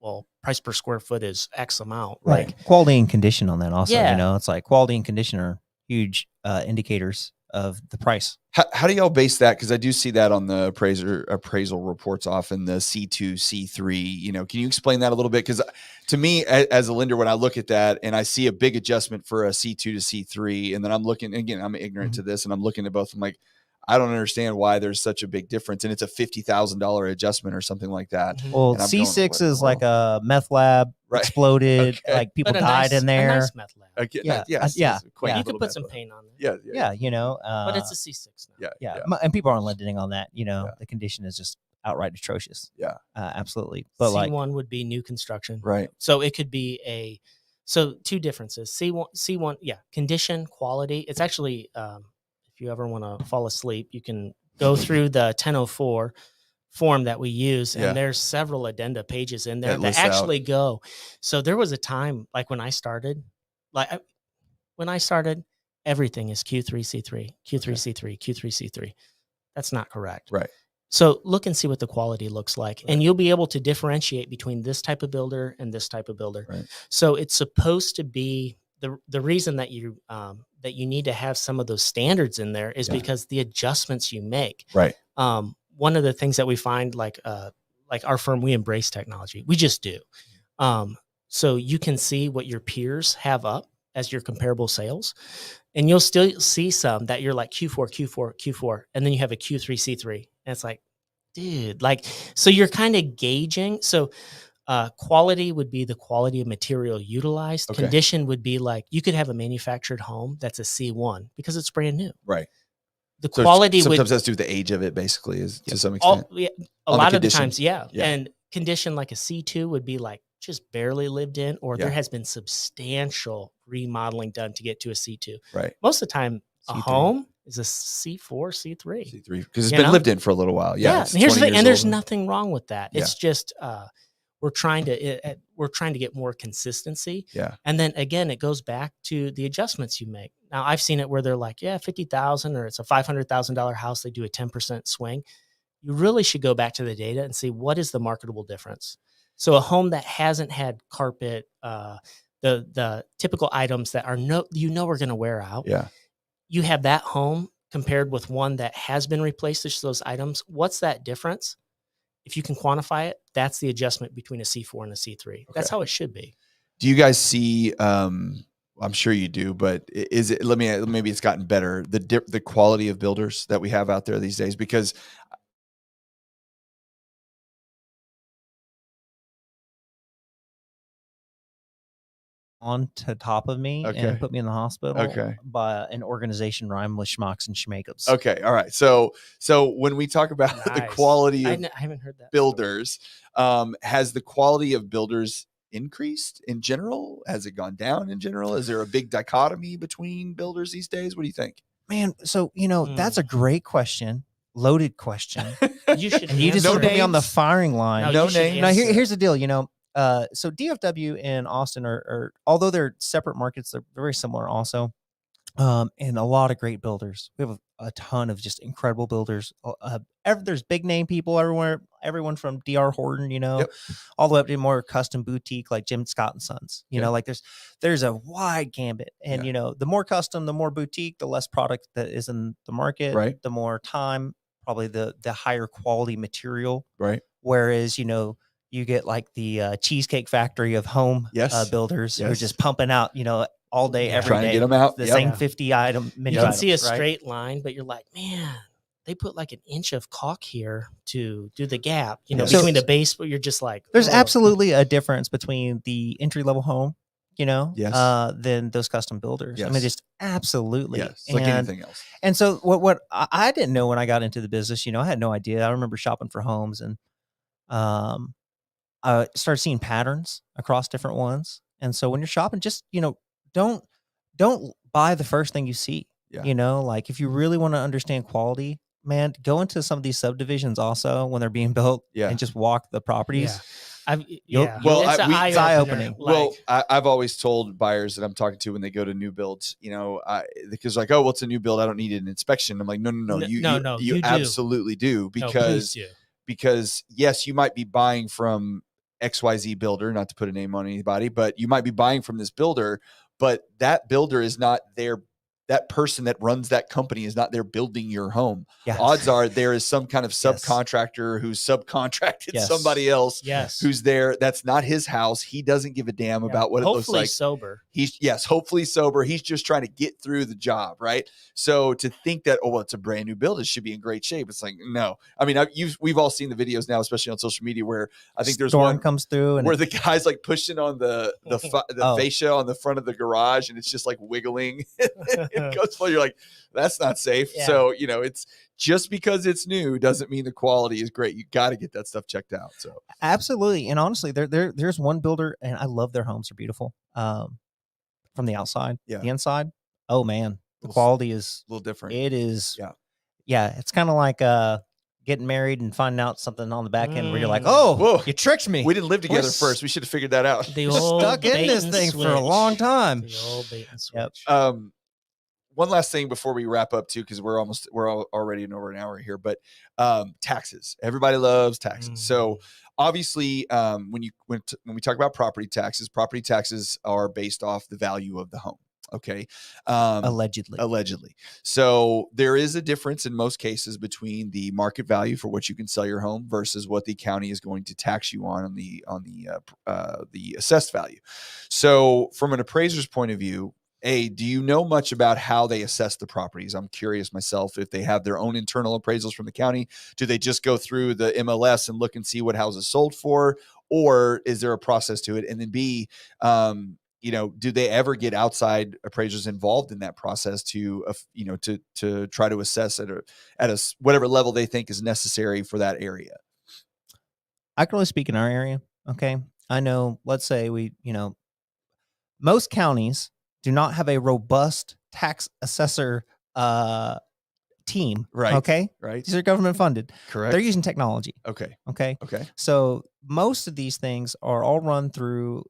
well, price per square foot is X amount. Right. Like Quality and condition on that also, Yeah. it's like quality and condition are huge indicators of the price. How do y'all base that? Because I do see that on the appraisal reports often, the C2, C3. Can you explain that a little bit? Because to me, as a lender, when I look at that and I see a big adjustment for a C2 to C3, and then I'm looking, again, I'm ignorant to this, and I'm looking at both, I'm like, I don't understand why there's such a big difference. And it's a $50,000 adjustment or something like that. Well, C6 is like a meth lab exploded, like people died in there. A nice meth lab. Okay. Yeah. You could put some paint on it. Yeah. But it's a C6 now. Yeah. And people aren't lending on that. The condition is just outright atrocious. Yeah. Absolutely. But C1 would be new construction. Right. So it could be two differences. C1, condition, quality. It's actually, if you ever want to fall asleep, you can go through the 1004 form that we use, and there's several addenda pages in there that actually go. So there was a time, like when I started, everything is Q3C3, Q3C3, Q3C3. That's not correct. Right. So look and see what the quality looks like, and you'll be able to differentiate between this type of builder and this type of builder. Right. So it's supposed to be the reason that you need to have some of those standards in there is because the adjustments you make. Right. One of the things that we find, like our firm, we embrace technology. We just do. So you can see what your peers have up as your comparable sales, and you'll still see some that you're like Q4, Q4, Q4, and then you have a Q3, C3, and it's like, dude, so you're kind of gauging. So quality would be the quality of material utilized. Okay. Condition would be like, you could have a manufactured home that's a C1 because it's brand new. Right. The quality sometimes has to do with the age of it, basically, is to some extent. A lot of the times, and condition like a C2 would be like just barely lived in, or there has been substantial remodeling done to get to a C2. Right. Most of the time, C3. a home is a C4, C3. C3, because it's been lived in for a little while. Yeah. And here's the thing, and there's nothing wrong with that. Yeah. It's just we're trying to get more consistency. Yeah. And then again, it goes back to the adjustments you make. Now, I've seen it where they're like, $50,000, or it's a $500,000 house. They do a 10% swing. You really should go back to the data and see what is the marketable difference. So a home that hasn't had carpet, the typical items that are are going to wear out. Yeah. You have that home compared with one that has been replaced, just those items. What's that difference? If you can quantify it, that's the adjustment between a C4 and a C3. Okay. That's how it should be. Do you guys see, I'm sure you do, but is it, maybe it's gotten better, the quality of builders that we have out there these days? Because on to top of me and put me in the hospital by an organization rhyme with schmucks and schmakeups. Okay. All right. So when we talk about the quality of I haven't heard that builders, has the quality of builders increased in general? Has it gone down in general? Is there a big dichotomy between builders these days? What do you think? Man, so, that's a great question. Loaded question. You should. And you just put me on the firing line. No names. Now, here's the deal. So DFW and Austin are although they're separate markets, they're very similar also. And a lot of great builders. We have a ton of just incredible builders. There's big name people everywhere. Everyone from DR Horton, all the way up to more custom boutique like Jim Scott and Sons. Like there's a wide gambit, and the more custom, the more boutique, the less product that is in the market. Right. The more time, probably the higher quality material. Right. Whereas you get like the Cheesecake Factory of home builders who are just pumping out, all day, every trying day. To get them out. The same 50 item. You can see a straight line, but you're like, man, they put like an inch of caulk here to do the gap, between the base, but you're just like, there's absolutely a difference between the entry-level home, than those custom builders. Yes. I mean, just absolutely. Yes. Like anything else. And so what I didn't know when I got into the business, I had no idea. I remember shopping for homes, and I started seeing patterns across different ones. And so when you're shopping, just, don't don't buy the first thing you see. Yeah. You know, like if you really want to understand quality, man, go into some of these subdivisions also when they're being built and just walk the properties. It's eye-opening. I've always told buyers that I'm talking to when they go to new builds, you know, because like, oh, well, it's a new build, I don't need an inspection. I'm like, no, you absolutely do, because yes, you might be buying from XYZ builder, not to put a name on anybody, but you might be buying from this builder, but that builder is not there. That person that runs that company is not there building your home. Yes. Odds are there is some kind of subcontractor who's subcontracted somebody else who's there. That's not his house. He doesn't give a damn about what it looks like. Hopefully sober. He's just trying to get through the job, right? So to think that, oh, well, it's a brand new build, it should be in great shape. It's like, no. I mean, we've all seen the videos now, especially on social media, where I think there's one comes through and where the guy's like pushing on the fascia on the front of the garage, and it's just like wiggling. It goes full. You're like, that's not safe. Yeah. So, you know, it's just because it's new doesn't mean the quality is great. You got to get that stuff checked out. So absolutely. And honestly, there's one builder, and I love their homes. Are beautiful. From the outside, the inside. Oh man, the quality is a little different. It is. Yeah. It's kind of like, getting married and finding out something on the back end where you're like, oh, whoa, you tricked me. We didn't live together first. We should have figured that out. The old stuck in this thing for a long time. The old bait and switch. One last thing before we wrap up too, because we're already over an hour here, but taxes. Everybody loves taxes. So obviously, when we talk about property taxes are based off the value of the home. Okay. Allegedly. So there is a difference in most cases between the market value for what you can sell your home versus what the county is going to tax you on the assessed value. So from an appraiser's point of view, do you know much about how they assess the properties? I'm curious myself if they have their own internal appraisals from the county. Do they just go through the MLS and look and see what houses sold for, or is there a process to it? And then B, you know, do they ever get outside appraisers involved in that process to try to assess at a whatever level they think is necessary for that area? I can only speak in our area. Okay. I know, let's say most counties do not have a robust tax assessor team. Right. Okay. Right. These are government funded. Correct. They're using technology. Okay. So most of these things are all run through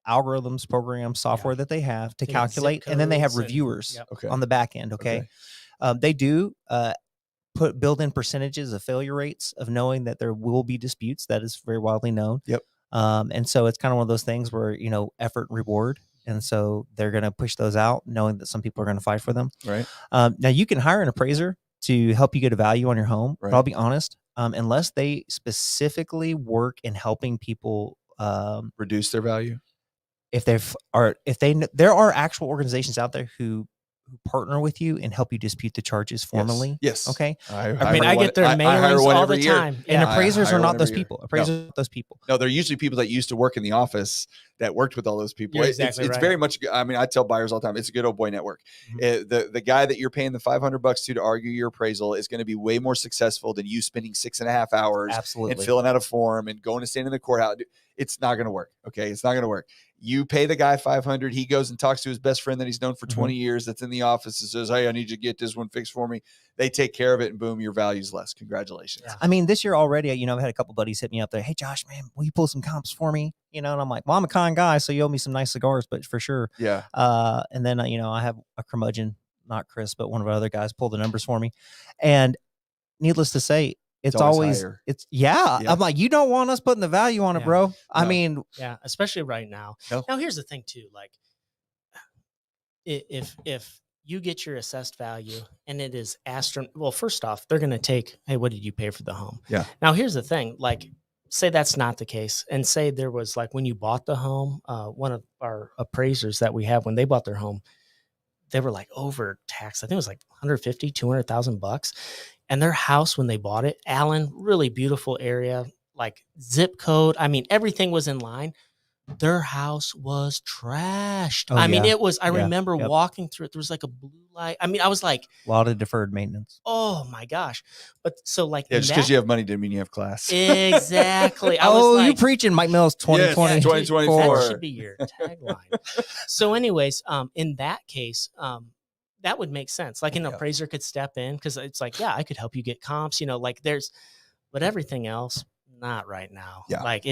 algorithms, programs, software that they have to calculate, and then they have reviewers on the back end. Okay. They do build in percentages of failure rates of knowing that there will be disputes. That is very widely known. Yep. And so it's kind of one of those things where, effort reward. And so they're going to push those out knowing that some people are going to fight for them. Right. Now you can hire an appraiser to help you get a value on your home. Right. But I'll be honest, unless they specifically work in helping people reduce their value. There are actual organizations out there who partner with you and help you dispute the charges formally. Yes. Okay. I get their mailings all the time. And appraisers are not those people. Appraisers are not those people. No, they're usually people that used to work in the office that worked with all those people. You're exactly it's very much, I mean, I tell buyers all the time, it's a good old boy network. Mm-hmm. The guy that you're paying the $500 to argue your appraisal is going to be way more successful than you spending 6.5 hours and filling out a form and going to stand in the courthouse. It's not going to work. Okay. It's not going to work. You pay the guy $500. He goes and talks to his best friend that he's known for 20 years. That's in the office and says, hey, I need you to get this one fixed for me. They take care of it and boom, your value's less. Congratulations. Yeah. I mean, this year already, I've had a couple buddies hit me up there. Hey Josh, man, will you pull some comps for me? And I'm like, well, I'm a kind guy, so you owe me some nice cigars, but for sure. Yeah. And then, I have a curmudgeon, not Chris, but one of our other guys pull the numbers for me. And needless to say, it's always higher. I'm like, you don't want us putting the value on it, bro. I mean, especially right now. No. Now, here's the thing too. Like if you get your assessed value and it is well, first off, they're going to take, hey, what did you pay for the home? Yeah. Now, here's the thing. Like, say that's not the case. And say there was like, when you bought the home, one of our appraisers that we have, when they bought their home, they were like overtaxed. I think it was like $150,000, $200,000. And their house, when they bought it, Allen, really beautiful area, like zip code. I mean, everything was in line. their house was trashed. Oh, I mean, yeah. it was, I Yeah. remember Yep. walking through it. There was like a blue light. I mean, I was like, A lot of deferred maintenance. oh my gosh. But so like, Yeah, in just because that- you have money didn't mean you have class. exactly. I was Oh, like, you preaching Mike Mills 2020. Yes, dude, 2024. that should be your tagline. So anyways, in that case, that would make sense. Like an Yeah. appraiser could step in because it's like, yeah, I could help you get comps, like there's, but everything else, not right now. Yeah. Like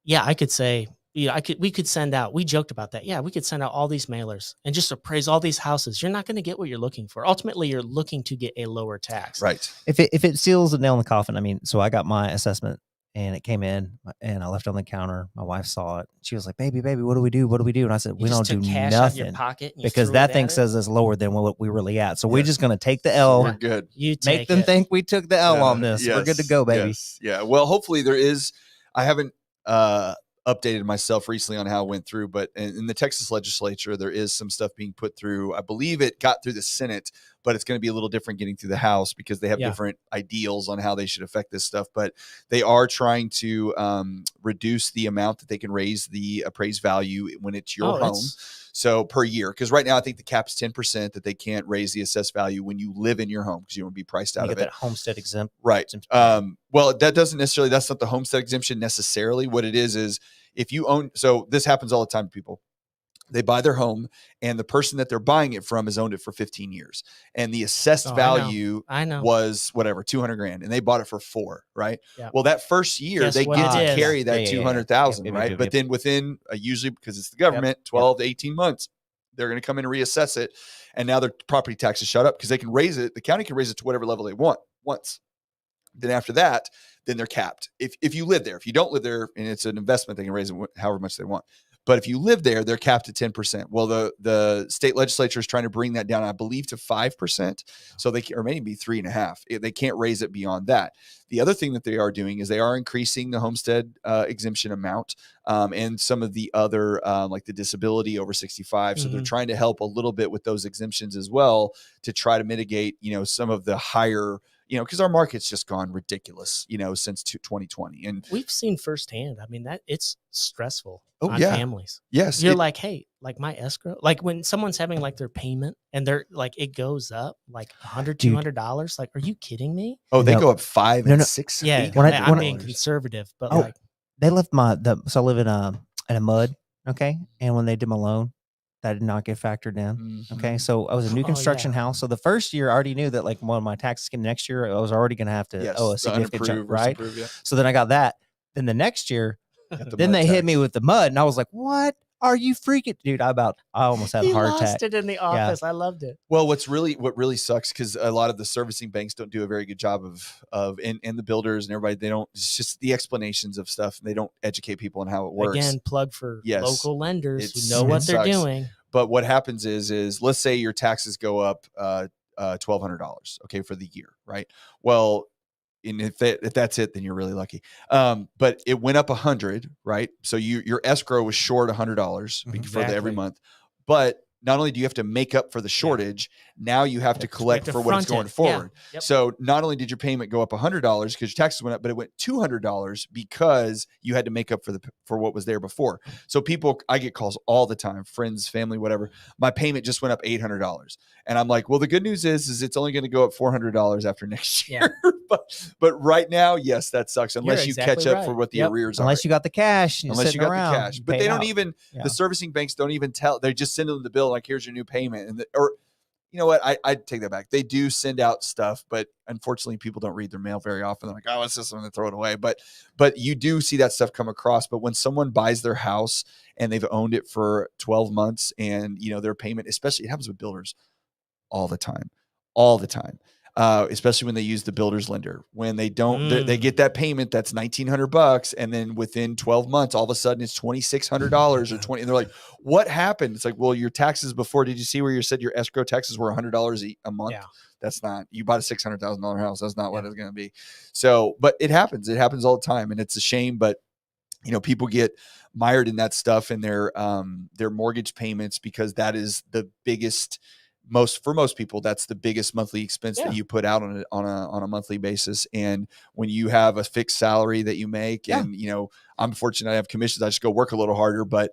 yeah, I could say, we could send out, we joked about that. Yeah, we could send out all these mailers and just appraise all these houses. You're not going to get what you're looking for. Ultimately, you're looking to get a lower tax. Right. If it seals the nail in the coffin, I mean, so I got my assessment and it came in and I left it on the counter. My wife saw it. She was like, baby, what do we do? What do we do? And I said, You we don't just do took cash out of your nothing pocket and you because threw that it thing at it? says it's lower than what we really at. So we're Yes. just going to take the So L, we're good. You make take them it. think we took the L on this. We're good to Yes, go, baby. yes, yeah. Well, hopefully there is. I haven't updated myself recently on how it went through, but in the Texas legislature, there is some stuff being put through. I believe it got through the Senate, but it's going to be a little different getting through the House because they have Yeah. different ideals on how they should affect this stuff. But they are trying to reduce the amount that they can raise the appraised value when it's your home. So per year, because right now I think the cap's 10% that they can't raise the assessed value when you live in your home because you won't be priced out You of get it. that homestead exempt. Right. Well, that doesn't necessarily, that's not the homestead exemption necessarily. What it is if you own, so this happens all the time to people. They buy their home and the person that they're buying it from has owned it for 15 years. And the assessed value I know. was whatever, 200 grand and they bought it for 4, right? Yeah. Well, that first year Guess they what get it to is? carry that Yeah. 200,000, Yep. right? But then within usually because it's the government, 12 to 18 months, they're going to come in and reassess it. And now their property taxes shut up because they can raise it. The county can raise it to whatever level they want once. Then after that, then they're capped. If you live there, if you don't live there and it's an investment, they can raise it however much they want. But if you live there, they're capped at 10%. Well, the state legislature is trying to bring that down, I believe, to 5%. So they can, or maybe 3.5%. They can't raise it beyond that. The other thing that they are doing is they are increasing the homestead exemption amount and some of the other like the disability over 65. So they're trying to help a little bit with those exemptions as well to try to mitigate, some of the higher, because our market's just gone ridiculous, since 2020. And we've seen firsthand. I mean, that it's stressful on yeah. families. Yes. You're like, hey, like my escrow, like when someone's having like their payment and they're like, it goes up like $100, $200. Like, are you kidding me? Oh, they go up 5 and 6. Yeah. I'm being conservative, but like they left so I live in a mud. Okay. And when they did my loan, that did not get factored in. Okay. So I was a new construction house. So the first year I already knew that like one of my taxes next year, I was already going to have to owe a significant chunk, right? So then I got that. Then the next year, then they hit me with the mud and I was like, what are you freaking, dude? I almost had a heart attack. Lost it in the office. Yeah. I loved it. Well, what really sucks because a lot of the servicing banks don't do a very good job and the builders and everybody, it's just the explanations of stuff. And they don't educate people on how it works. Again, plug for local lenders who know what they're doing. But what happens is let's say your taxes go up $1,200, okay, for the year, right? Well, and if that's it, then you're really lucky. But it went up 100, right? So your escrow was short $100 for every month. But not only do you have to make up for the shortage, now you have to collect for what is going forward. Yeah. Yep. So not only did your payment go up $100 because your taxes went up, but it went $200 because you had to make up for what was there before. So I get calls all the time, friends, family, whatever. My payment just went up $800. And I'm like, well, the good news is it's only going to go up $400 after next year. Yeah. but right now, yes, that sucks unless you catch up for what the arrears are. Unless you got the cash. Unless you got the cash. But they don't even, the servicing banks don't even tell. They just send them the bill like, here's your new payment. Or you know what? I'd take that back. They do send out stuff, but unfortunately people don't read their mail very often. They're like, oh, it's just something to throw it away. But you do see that stuff come across. But when someone buys their house and they've owned it for 12 months and, their payment, especially it happens with builders all the time. Especially when they use the builder's lender. When they don't, they get that payment that's $1,900, and then within 12 months, all of a sudden it's $2,600 or 20. And they're like, "What happened?" It's like, "Well, your taxes before. Did you see where you said your escrow taxes were $100 a month? Yeah. That's not. You bought a $600,000 house. That's not what it's going to be." So, but it happens. It happens all the time, and it's a shame. But people get mired in that stuff and their mortgage payments because that is the biggest for most people, that's the biggest monthly expense that you put out on a monthly basis. And when you have a fixed salary that you make, and I'm fortunate I have commissions, I just go work a little harder, but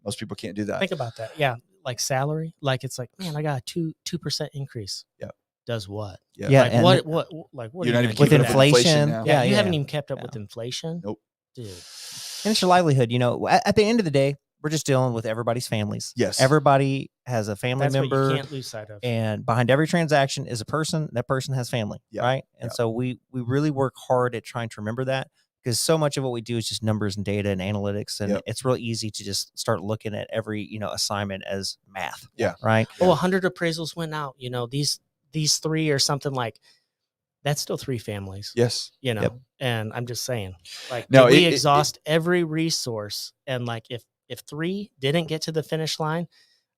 most people can't do that. Think about that. Yeah. Like salary, like it's like, man, I got a 2% increase. Yeah. Does what? Yeah. Like what are you not gonna even do with keeping with up that? inflation? now. Yeah, you haven't even kept up with inflation. Nope. Dude. And it's your livelihood. At the end of the day, we're just dealing with everybody's families. Yes. Everybody has a family That's member. what you can't lose sight of. And behind every transaction is a person. That person has family, right? And so we really work hard at trying to remember that, because so much of what we do is just numbers and data and analytics, and it's real easy to just start looking at every assignment as math. Yeah. Right. Oh, 100 appraisals went out. These 3 or something, like that's still 3 families. Yes. And I'm just saying, like, No, we exhaust every resource, and like if 3 didn't get to the finish line,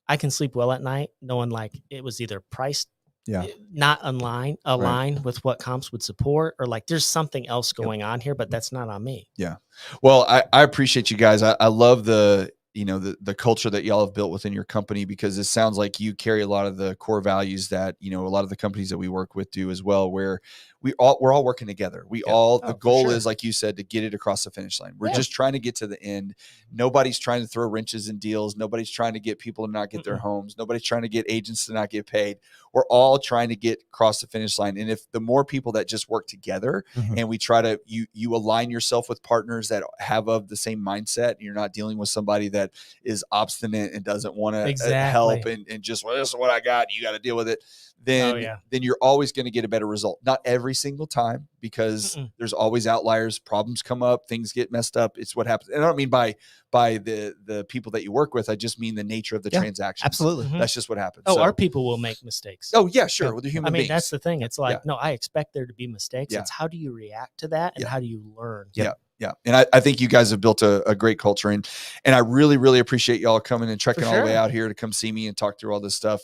I can sleep well at night knowing like it was either priced not aligned with what comps would support, or like there's something else going on here, but that's not on me. Yeah. Well, I appreciate you guys. I love the culture that y'all have built within your company, because it sounds like you carry a lot of the core values that, a lot of the companies that we work with do as well, where we're all working together. The goal is, like you said, to get it across the finish line. We're just trying to get to the end. Nobody's trying to throw wrenches in deals. Nobody's trying to get people to not get their homes. Nobody's trying to get agents to not get paid. We're all trying to get across the finish line. And if the more people that just work together, and we try to, you align yourself with partners that have of the same mindset, and you're not dealing with somebody that is obstinate and doesn't want to help and just, well, this is what I got, you got to deal with it. Then you're always going to get a better result. Not every single time, because there's always outliers. Problems come up, things get messed up. It's what happens. And I don't mean by the people that you work with. I just mean the nature of the transaction. Absolutely. That's just what happens. Oh, our people will make mistakes. Oh yeah, sure. Well, they're human beings. That's the thing. It's like, no, I expect there to be mistakes. It's how do you react to that, and how do you learn? Yeah. And I think you guys have built a great culture, and I really, really appreciate y'all coming and trekking all the way out here to come see me and talk through all this stuff.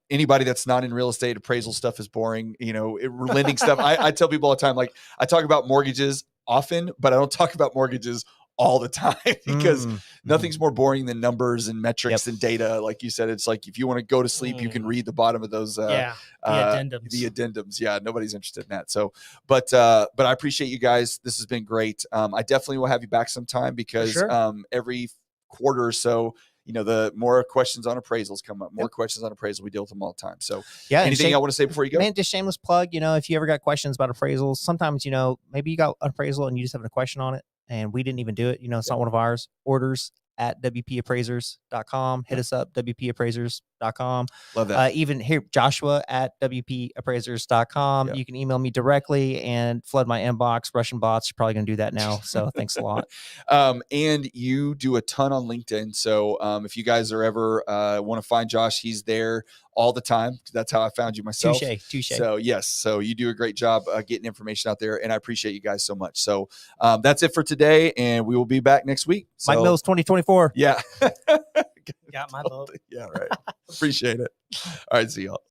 Anybody that's not in real estate, appraisal stuff is boring. Lending stuff. I tell people all the time, like, I talk about mortgages often, but I don't talk about mortgages all the time, because nothing's more boring than numbers and metrics and data. Like you said, it's like, if you want to go to sleep, you can read the bottom of those, the addendums. Yeah. Nobody's interested in that. So, but I appreciate you guys. This has been great. I definitely will have you back sometime, because every quarter or so, the more questions on appraisals come up, more questions on appraisal. We deal with them all the time. So anything I want to say before you go? Man, just shameless plug, if you ever got questions about appraisals, sometimes, maybe you got an appraisal and you just have a question on it, and we didn't even do it. It's not one of ours. Orders at WPappraisers.com. Hit us up, WPappraisers.com. Love that. Even here, Joshua at WPappraisers.com. You can email me directly and flood my inbox. Russian bots are probably going to do that now. So thanks a lot. And you do a ton on LinkedIn. So if you guys are ever want to find Josh, he's there all the time. That's how I found you myself. Touche. So yes. So you do a great job getting information out there, and I appreciate you guys so much. So that's it for today, and we will be back next week. Mike Mills 2024. Yeah. Got my vote. Yeah, right. Appreciate it. All right. See y'all.